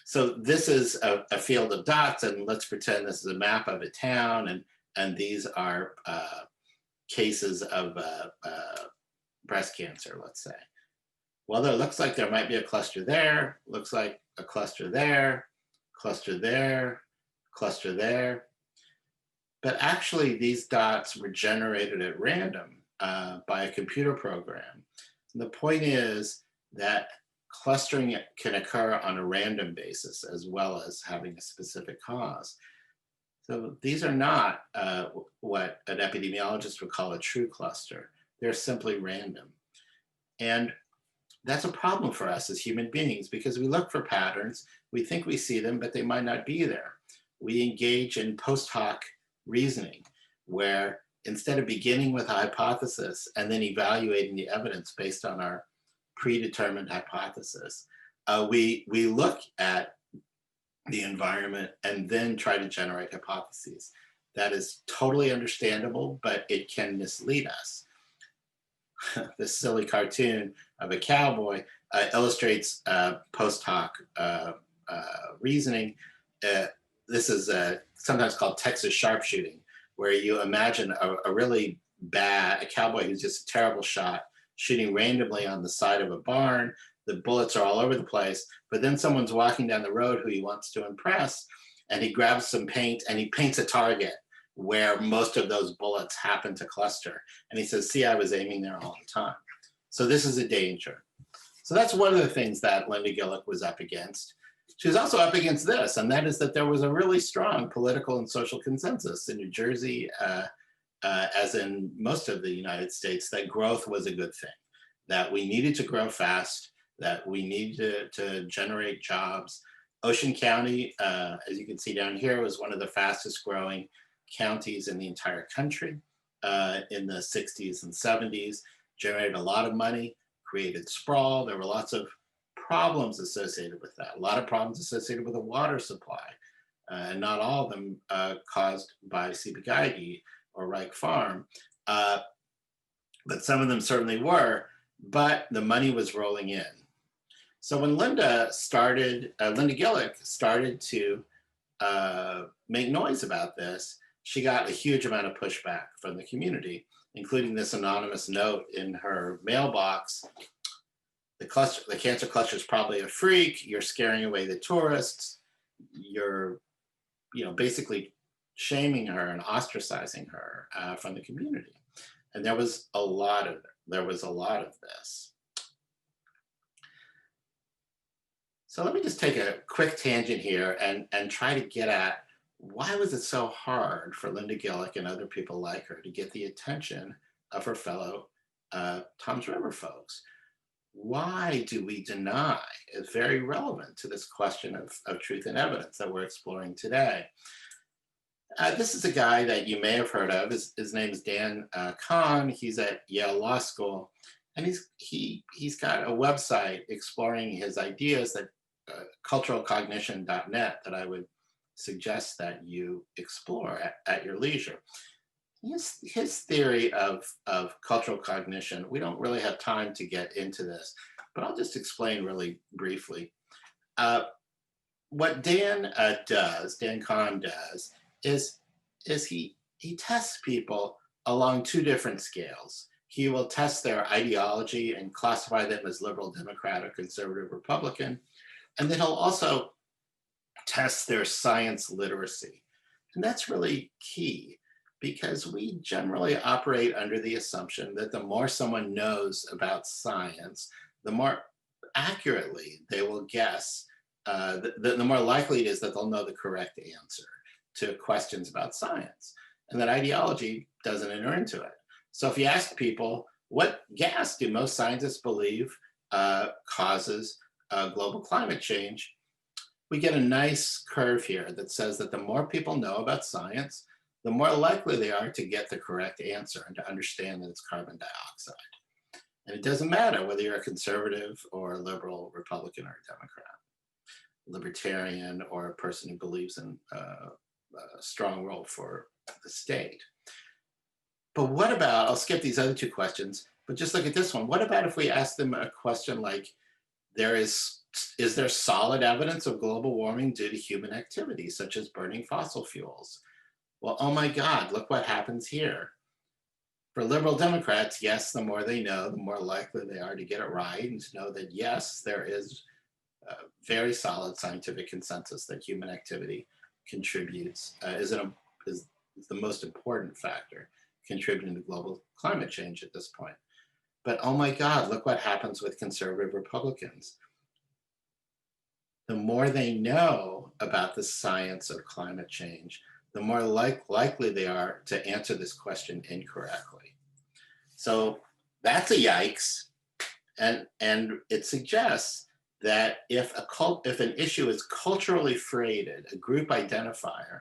So this is a field of dots, and let's pretend this is a map of a town, and these are cases of breast cancer, let's say. Well, there looks like there might be a cluster there, looks like a cluster there, cluster there, cluster there. But actually, these dots were generated at random by a computer program. And the point is that clustering can occur on a random basis as well as having a specific cause. So these are not what an epidemiologist would call a true cluster. They're simply random. And that's a problem for us as human beings because we look for patterns, we think we see them, but they might not be there. We engage in post hoc reasoning, where instead of beginning with a hypothesis and then evaluating the evidence based on our predetermined hypothesis, we look at the environment and then try to generate hypotheses. That is totally understandable, but it can mislead us. This silly cartoon of a cowboy illustrates post hoc reasoning. This is sometimes called Texas sharpshooting, where you imagine a cowboy who's just a terrible shot, shooting randomly on the side of a barn. The bullets are all over the place, but then someone's walking down the road who he wants to impress, and he grabs some paint and he paints a target where most of those bullets happen to cluster. And he says, see, I was aiming there all the time. So this is a danger. So that's one of the things that Linda Gillick was up against. She was also up against this, and that is that there was a really strong political and social consensus in New Jersey, as in most of the United States, that growth was a good thing, that we needed to grow fast, that we needed to generate jobs. Ocean County, as you can see down here, was one of the fastest growing counties in the entire country in the 60s and 70s, generated a lot of money, created sprawl. There were lots of problems associated with that, a lot of problems associated with the water supply, and not all of them caused by Ciba-Geigy or Reich Farm, but some of them certainly were, but the money was rolling in. So when Linda Gillick started to make noise about this, she got a huge amount of pushback from the community, including this anonymous note in her mailbox. The cancer cluster is probably a freak. You're scaring away the tourists. You're, basically shaming her and ostracizing her from the community. And there was a lot of this. So let me just take a quick tangent here and try to get at why was it so hard for Linda Gillick and other people like her to get the attention of her fellow Tom's River folks? Why do we deny? It's very relevant to this question of truth and evidence that we're exploring today. This is a guy that you may have heard of. His name is Dan Fagin. He's at Yale Law School, and he's got a website exploring his ideas, that culturalcognition.net, that I would suggest that you explore at your leisure. His theory of cultural cognition, we don't really have time to get into this, but I'll just explain really briefly. What Dan Fagin does is he tests people along two different scales. He will test their ideology and classify them as liberal Democrat or conservative Republican, and then he'll also test their science literacy. And that's really key, because we generally operate under the assumption that the more someone knows about science, the more accurately they will guess, the more likely it is that they'll know the correct answer. to questions about science, and that ideology doesn't enter into it. So if you ask people, what gas do most scientists believe causes global climate change, we get a nice curve here that says that the more people know about science, the more likely they are to get the correct answer and to understand that it's carbon dioxide. And it doesn't matter whether you're a conservative or a liberal, Republican or a Democrat, libertarian or a person who believes in a strong role for the state. But what about, I'll skip these other two questions, but just look at this one. What about if we ask them a question like, is there solid evidence of global warming due to human activity, such as burning fossil fuels? Well, oh my God, look what happens here. For liberal Democrats, yes, the more they know, the more likely they are to get it right and to know that, yes, there is a very solid scientific consensus that human activity contributes, is the most important factor contributing to global climate change at this point. But oh my God, look what happens with conservative Republicans. The more they know about the science of climate change, the more likely they are to answer this question incorrectly. So that's a yikes. And it suggests that if an issue is culturally freighted, a group identifier,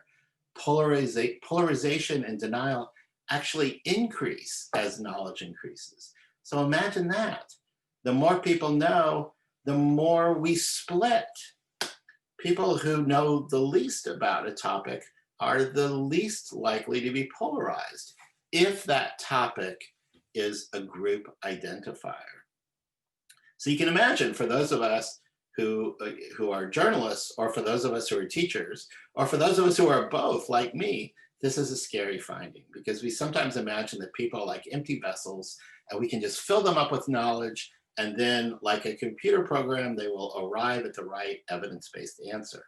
polarization and denial actually increase as knowledge increases. So imagine that. The more people know, the more we split. People who know the least about a topic are the least likely to be polarized if that topic is a group identifier. So you can imagine, for those of us who are journalists, or for those of us who are teachers, or for those of us who are both, like me, this is a scary finding, because we sometimes imagine that people are like empty vessels and we can just fill them up with knowledge, and then, like a computer program, they will arrive at the right evidence-based answer.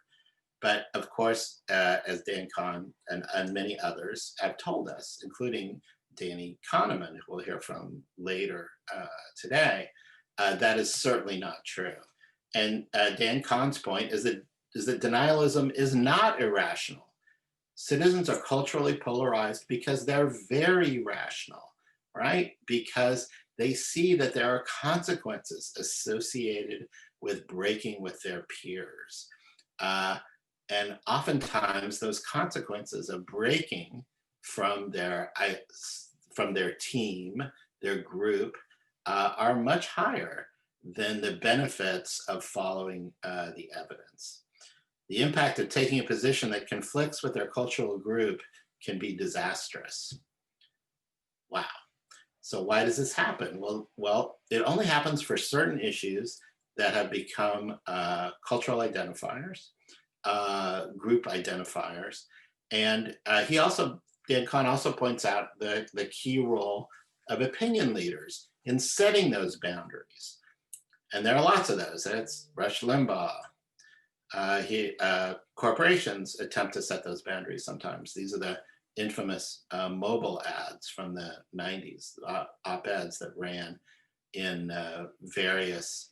But of course, as Dan Kahn and many others have told us, including Danny Kahneman, who we'll hear from later today, that is certainly not true. And Dan Kahn's point is that denialism is not irrational. Citizens are culturally polarized because they're very rational, right? Because they see that there are consequences associated with breaking with their peers. And oftentimes those consequences of breaking from their team, their group, are much higher than the benefits of following the evidence. The impact of taking a position that conflicts with their cultural group can be disastrous. Wow. So why does this happen? Well, it only happens for certain issues that have become cultural identifiers, group identifiers. And Dan Kahn also points out the key role of opinion leaders in setting those boundaries. And there are lots of those. That's Rush Limbaugh. Corporations attempt to set those boundaries sometimes. These are the infamous mobile ads from the 90s, op-eds that ran in various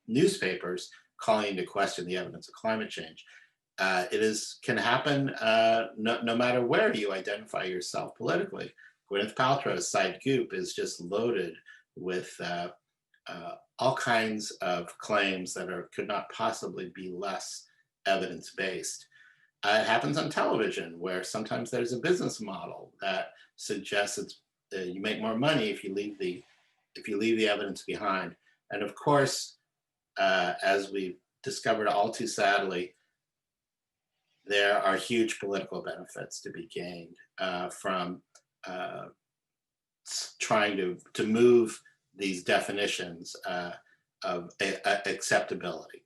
newspapers calling into question the evidence of climate change. It can happen no matter where you identify yourself politically. Gwyneth Paltrow's site Goop is just loaded with all kinds of claims that could not possibly be less evidence-based. It happens on television, where sometimes there's a business model that suggests you make more money if you leave the evidence behind. And of course, as we've discovered all too sadly, there are huge political benefits to be gained from trying to move these definitions of acceptability.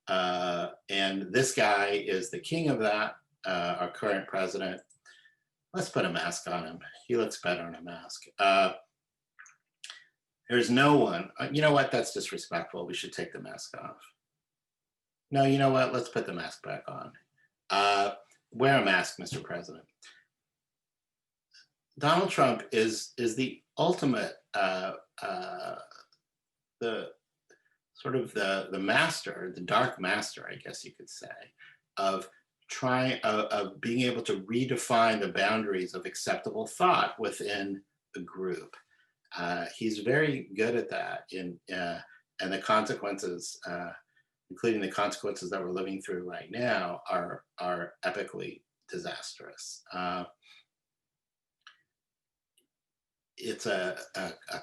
And this guy is the king of that, our current president. Let's put a mask on him. He looks better in a mask. There's no one, you know what, that's disrespectful. We should take the mask off. No, you know what, let's put the mask back on. Wear a mask, Mr. President. Donald Trump is the ultimate, the master, the dark master, I guess you could say, of of being able to redefine the boundaries of acceptable thought within a group. He's very good at that, and the consequences, including the consequences that we're living through right now, are epically disastrous. It's a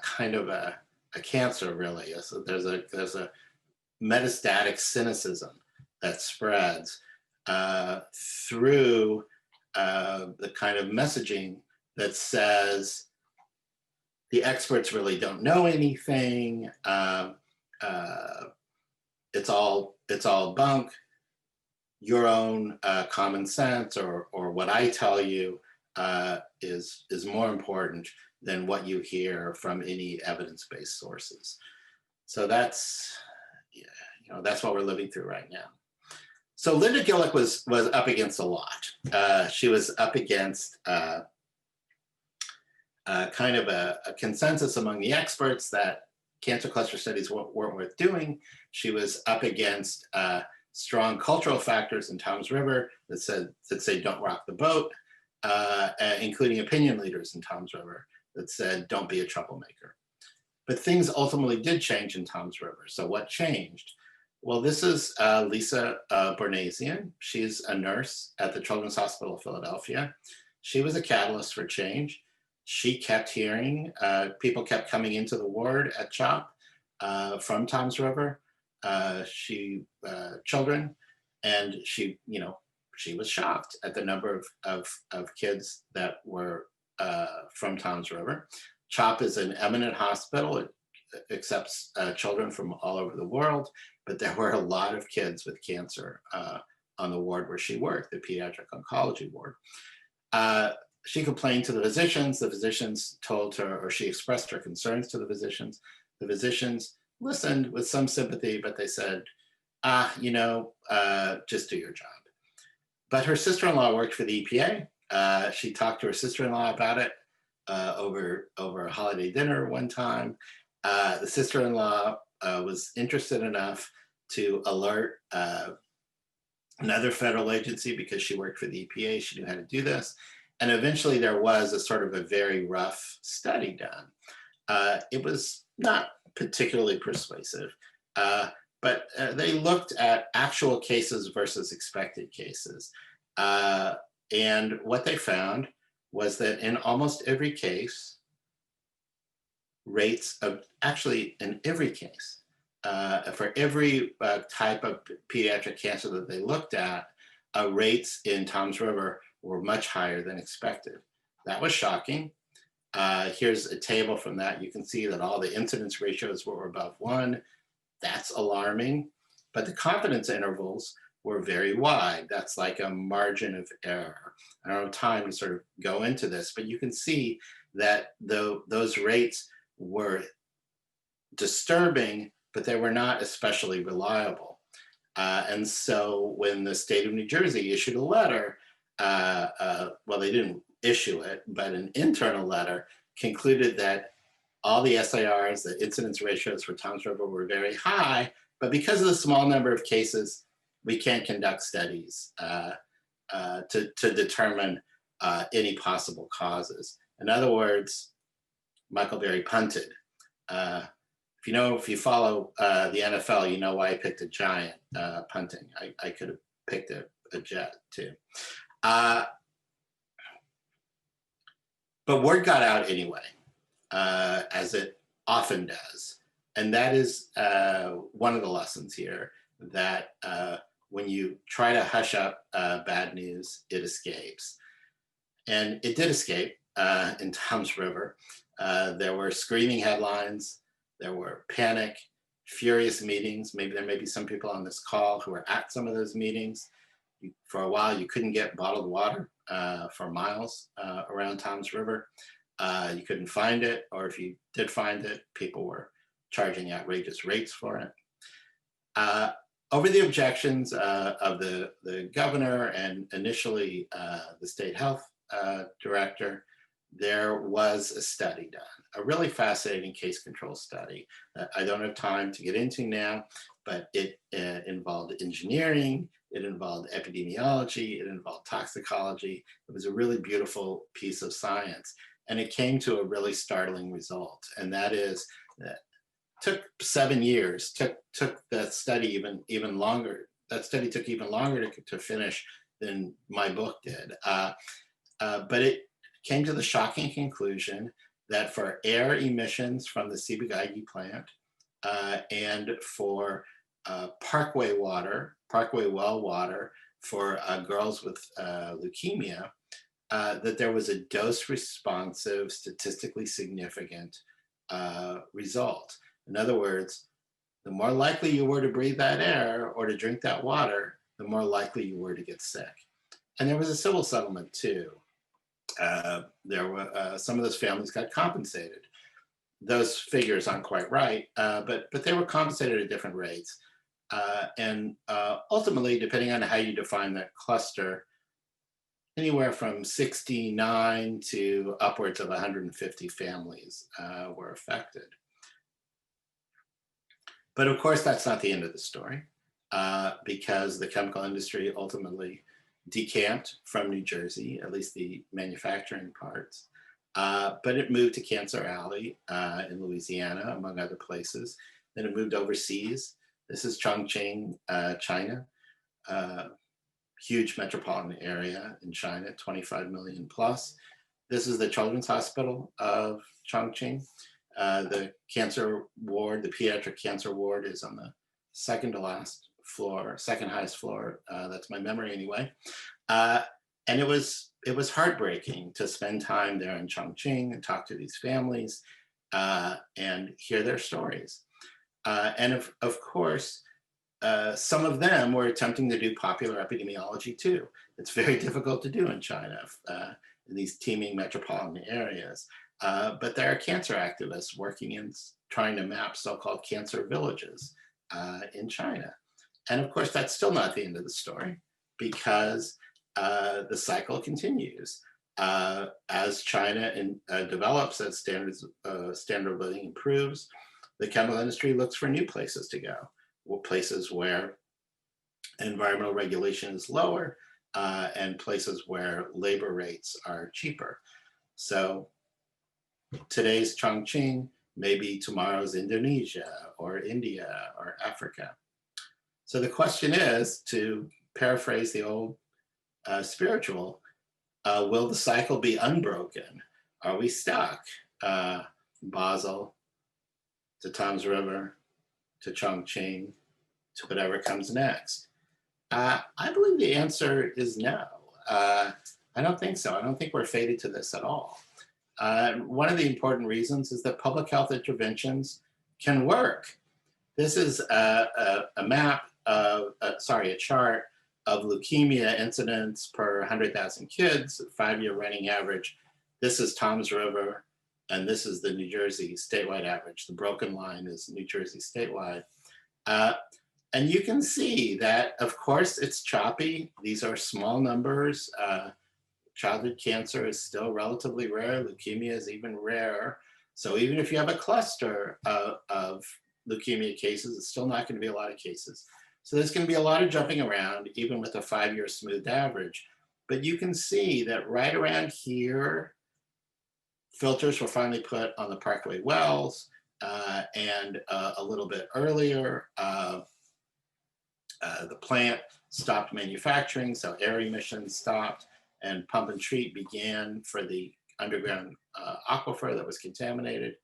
kind of a cancer, really. So there's a metastatic cynicism that spreads through the kind of messaging that says the experts really don't know anything. It's all bunk. Your own common sense or what I tell you is more important than what you hear from any evidence-based sources. So that's what we're living through right now. So Linda Gillick was up against a lot. She was up against kind of a consensus among the experts that cancer cluster studies weren't worth doing. She was up against strong cultural factors in Tom's River that say don't rock the boat, including opinion leaders in Tom's River that said don't be a troublemaker. But things ultimately did change in Tom's River. So what changed? Well, this is Lisa Bornasian. She's a nurse at the Children's Hospital of Philadelphia. She was a catalyst for change. She kept hearing, people kept coming into the ward at CHOP from Tom's River, children, and she was shocked at the number of kids that were from Tom's River. CHOP is an eminent hospital. It accepts children from all over the world, but there were a lot of kids with cancer on the ward where she worked, the pediatric oncology ward. She complained to the physicians told her, or she expressed her concerns to the physicians. The physicians listened with some sympathy, but they said, just do your job. But her sister-in-law worked for the EPA. She talked to her sister-in-law about it over a holiday dinner one time. The sister-in-law was interested enough to alert another federal agency because she worked for the EPA. She knew how to do this. And eventually there was a sort of a very rough study done. It was not particularly persuasive, but they looked at actual cases versus expected cases. And what they found was that in almost every case, rates of, actually in every case, for every type of pediatric cancer that they looked at, rates in Tom's River were much higher than expected. That was shocking. Here's a table from that. You can see that all the incidence ratios were above 1. That's alarming, but the confidence intervals were very wide. That's like a margin of error. I don't have time to sort of go into this, but you can see that those rates were disturbing, but they were not especially reliable. And so when the state of New Jersey issued a letter, well, they didn't issue it, but an internal letter concluded that all the SIRs, the incidence ratios for Tom's River were very high, but because of the small number of cases, we can't conduct studies to determine any possible causes. In other words, Michael Berry punted. If you follow the NFL, you know why I picked a giant punting. I could have picked a jet too. But word got out anyway, as it often does. And that is one of the lessons here, that when you try to hush up bad news, it escapes. And it did escape in Tom's River. There were screaming headlines, there were panic, furious meetings. Maybe there may be some people on this call who were at some of those meetings. For a while, you couldn't get bottled water for miles around Tom's River. You couldn't find it, or if you did find it, people were charging outrageous rates for it. Over the objections of the governor and initially the state health director, there was a study done, a really fascinating case control study that I don't have time to get into now, but it involved engineering, it involved epidemiology, it involved toxicology. It was a really beautiful piece of science. And it came to a really startling result. And that is that took 7 years, took that study even longer. That study took even longer to finish than my book did. But it came to the shocking conclusion that for air emissions from the Ciba-Geigy plant and for parkway well water for girls with leukemia, that there was a dose-responsive, statistically significant result. In other words, the more likely you were to breathe that air or to drink that water, the more likely you were to get sick. And there was a civil settlement too. There were some of those families got compensated. Those figures aren't quite right, but they were compensated at different rates. And ultimately, depending on how you define that cluster, anywhere from 69 to upwards of 150 families were affected. But of course, that's not the end of the story, because the chemical industry ultimately decamped from New Jersey, at least the manufacturing parts. But it moved to Cancer Alley in Louisiana, among other places. Then it moved overseas. This is Chongqing, China. Huge metropolitan area in China, 25 million plus. This is the Children's Hospital of Chongqing. The cancer ward, the pediatric cancer ward, is on the second to last floor, second highest floor. That's my memory anyway. And it was heartbreaking to spend time there in Chongqing and talk to these families and hear their stories. And of course, some of them were attempting to do popular epidemiology too. It's very difficult to do in China, in these teeming metropolitan areas. But there are cancer activists working in trying to map so-called cancer villages in China. And of course, that's still not the end of the story, because the cycle continues. As China develops, as standard of living improves, the chemical industry looks for new places to go. Places where environmental regulation is lower and places where labor rates are cheaper. So today's Chongqing, maybe tomorrow's Indonesia or India or Africa. So the question is, to paraphrase the old spiritual, will the cycle be unbroken? Are we stuck? Basel to Tom's River, to Chongqing, to whatever comes next? I believe the answer is no. I don't think so. I don't think we're fated to this at all. One of the important reasons is that public health interventions can work. This is a chart of leukemia incidence per 100,000 kids, 5-year running average. This is Tom's River, and this is the New Jersey statewide average. The broken line is New Jersey statewide. And you can see that, of course, it's choppy. These are small numbers. Childhood cancer is still relatively rare. Leukemia is even rarer. So even if you have a cluster of leukemia cases, it's still not going to be a lot of cases. So there's going to be a lot of jumping around, even with a 5-year smoothed average. But you can see that right around here, filters were finally put on the Parkway wells, and a little bit earlier, the plant stopped manufacturing, so air emissions stopped, and pump and treat began for the underground aquifer that was contaminated.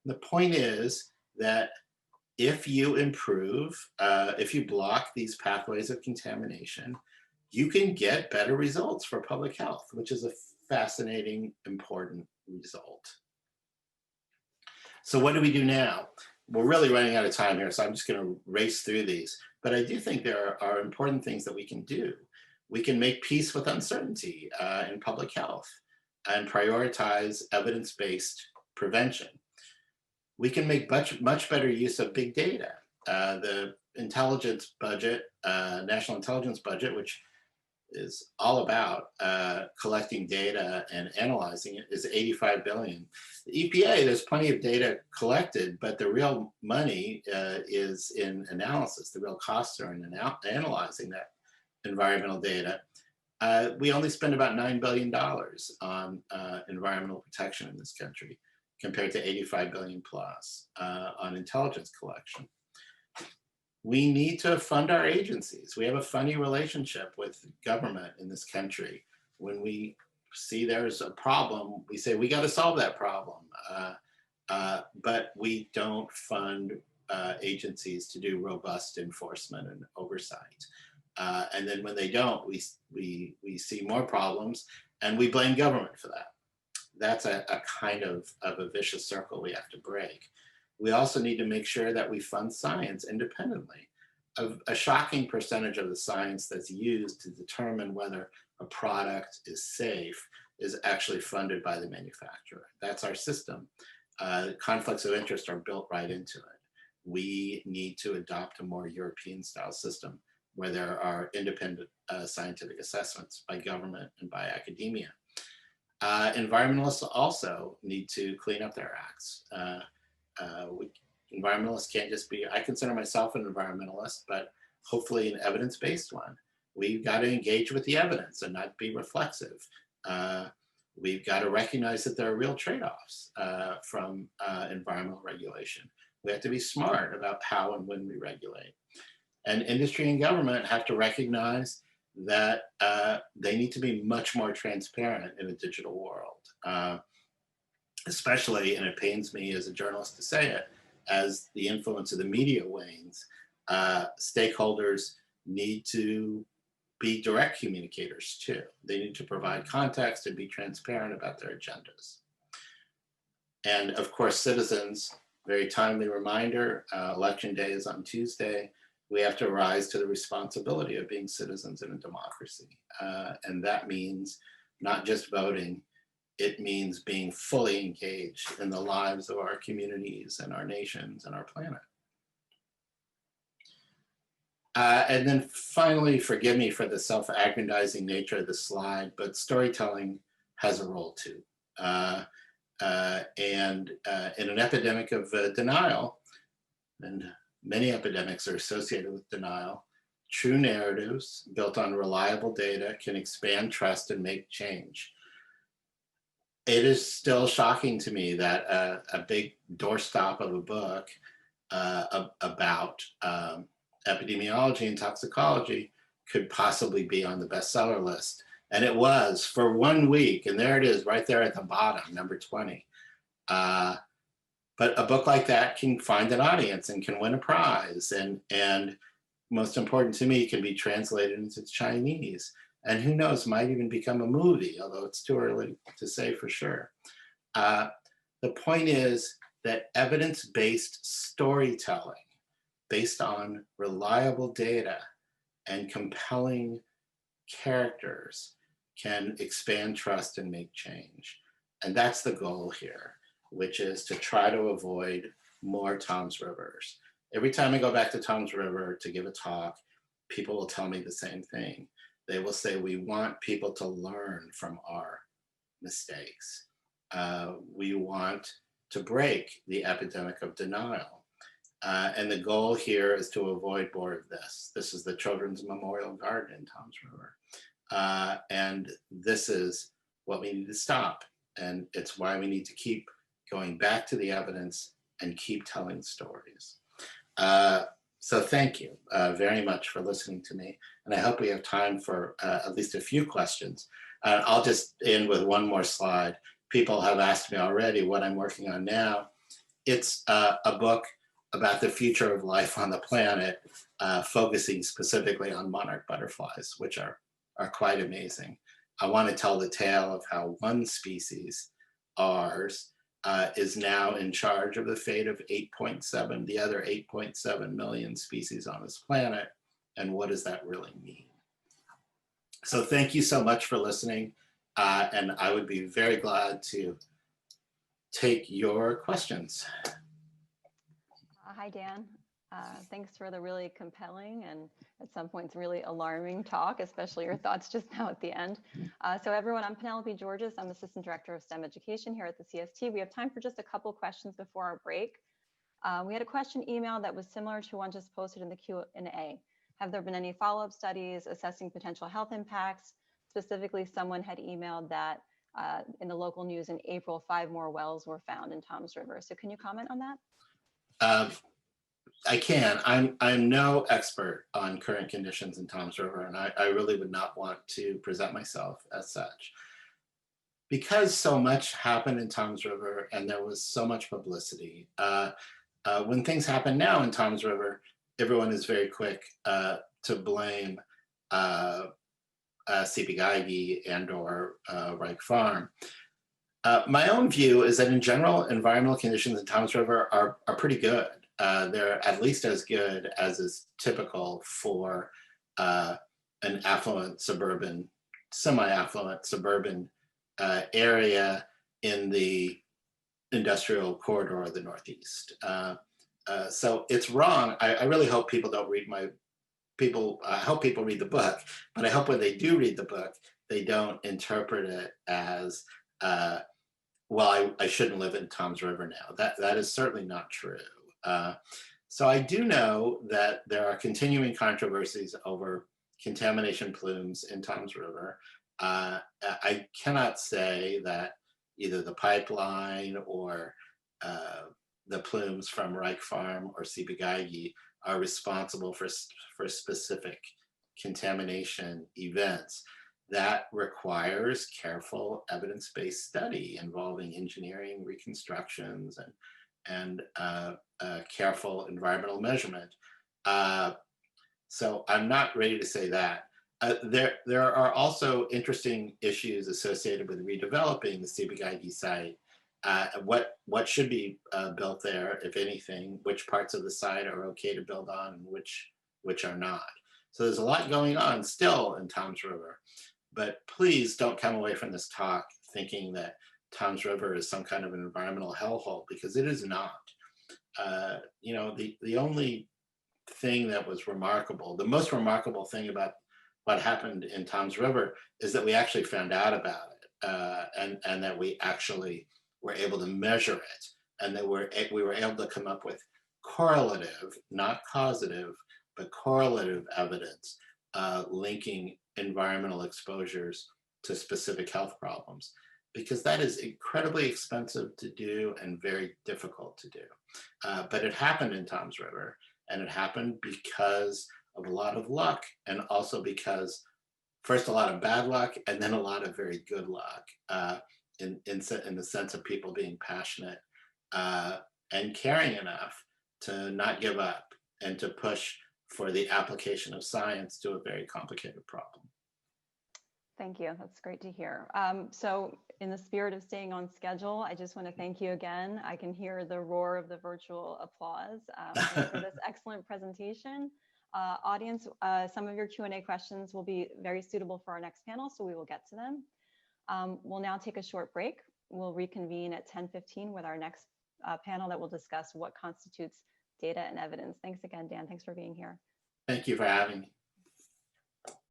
The point is that if you improve, if you block these pathways of contamination, you can get better results for public health, which is a fascinating, important result. So what do we do now? We're really running out of time here, so I'm just going to race through these. But I do think there are important things that we can do. We can make peace with uncertainty in public health and prioritize evidence-based prevention. We can make much better use of big data. The intelligence budget, national intelligence budget, which is all about collecting data and analyzing it, is $85 billion. The EPA, there's plenty of data collected, but the real money is in analysis. The real costs are in analyzing environmental data, we only spend about $9 billion on environmental protection in this country, compared to 85 billion plus on intelligence collection. We need to fund our agencies. We have a funny relationship with government in this country. When we see there's a problem, we say, we got to solve that problem. But we don't fund agencies to do robust enforcement and oversight. And then when they don't, we see more problems and we blame government for that. That's a kind of a vicious circle we have to break. We also need to make sure that we fund science independently. A shocking percentage of the science that's used to determine whether a product is safe is actually funded by the manufacturer. That's our system. Conflicts of interest are built right into it. We need to adopt a more European style system where there are independent scientific assessments by government and by academia. Environmentalists also need to clean up their acts. Environmentalists can't just be, I consider myself an environmentalist, but hopefully an evidence-based one. We've got to engage with the evidence and not be reflexive. We've got to recognize that there are real trade-offs from environmental regulation. We have to be smart about how and when we regulate. And industry and government have to recognize that they need to be much more transparent in a digital world. Especially, and it pains me as a journalist to say it, as the influence of the media wanes, stakeholders need to be direct communicators too. They need to provide context and be transparent about their agendas. And of course, citizens, very timely reminder, election day is on Tuesday. We have to rise to the responsibility of being citizens in a democracy. And that means not just voting, it means being fully engaged in the lives of our communities and our nations and our planet. And then finally, forgive me for the self-aggrandizing nature of the slide, but storytelling has a role too. In an epidemic of denial, and many epidemics are associated with denial, true narratives built on reliable data can expand trust and make change. It is still shocking to me that a big doorstop of a book about epidemiology and toxicology could possibly be on the bestseller list. And it was for 1 week, and there it is right there at the bottom, number 20. But a book like that can find an audience and can win a prize. And most important to me, can be translated into Chinese. And who knows, might even become a movie, although it's too early to say for sure. The point is that evidence-based storytelling based on reliable data and compelling characters can expand trust and make change. And that's the goal here, which is to try to avoid more Toms Rivers. Every time I go back to Toms River to give a talk, people will tell me the same thing. They will say, we want people to learn from our mistakes. We want to break the epidemic of denial. And the goal here is to avoid more of this. This is the Children's Memorial Garden in Toms River. And this is what we need to stop. And it's why we need to keep going back to the evidence and keep telling stories. So thank you very much for listening to me. And I hope we have time for at least a few questions. I'll just end with one more slide. People have asked me already what I'm working on now. It's a book about the future of life on the planet, focusing specifically on monarch butterflies, which are quite amazing. I want to tell the tale of how one species, ours, is now in charge of the fate of the other 8.7 million species on this planet, and what does that really mean? So thank you so much for listening, and I would be very glad to take your questions. Hi, Dan. Thanks for the really compelling and at some points really alarming talk, especially your thoughts just now at the end. So everyone, I'm Penelope Georges. I'm Assistant Director of STEM Education here at the CST. We have time for just a couple questions before our break. We had a question email that was similar to one just posted in the Q&A. Have there been any follow-up studies assessing potential health impacts? Specifically, someone had emailed that in the local news in April, 5 more wells were found in Toms River. So can you comment on that? I can. I'm no expert on current conditions in Toms River, and I really would not want to present myself as such. Because so much happened in Toms River and there was so much publicity, when things happen now in Toms River, everyone is very quick to blame Cpigagi and or Reich Farm. My own view is that in general, environmental conditions in Toms River are pretty good. They're at least as good as is typical for an affluent suburban, semi-affluent suburban area in the industrial corridor of the Northeast. So it's wrong. I really hope people don't read I hope people read the book, but I hope when they do read the book, they don't interpret it as, well, I shouldn't live in Toms River now. That is certainly not true. So I do know that there are continuing controversies over contamination plumes in Toms River. I cannot say that either the pipeline or the plumes from Reich Farm or Cpigagi are responsible for specific contamination events. That requires careful evidence-based study involving engineering reconstructions and careful environmental measurement. So I'm not ready to say that. There are also interesting issues associated with redeveloping the Cpigagi site. What should be built there, if anything, which parts of the site are okay to build on and which are not. So there's a lot going on still in Toms River, but please don't come away from this talk thinking that Toms River is some kind of an environmental hellhole, because it is not. You know, the only thing that was remarkable, the most remarkable thing about what happened in Toms River is that we actually found out about it, and that we actually were able to measure it, and that we were able to come up with correlative, not causative, but correlative evidence linking environmental exposures to specific health problems, because that is incredibly expensive to do and very difficult to do. But it happened in Toms River, and it happened because of a lot of luck, and also because first a lot of bad luck, and then a lot of very good luck, in the sense of people being passionate and caring enough to not give up and to push for the application of science to a very complicated problem. Thank you. That's great to hear. So in the spirit of staying on schedule, I just want to thank you again. I can hear the roar of the virtual applause for this excellent presentation. Audience, some of your Q&A questions will be very suitable for our next panel, so we will get to them. We'll now take a short break. We'll reconvene at 10:15 with our next panel that will discuss what constitutes data and evidence. Thanks again, Dan. Thanks for being here. Thank you for having me.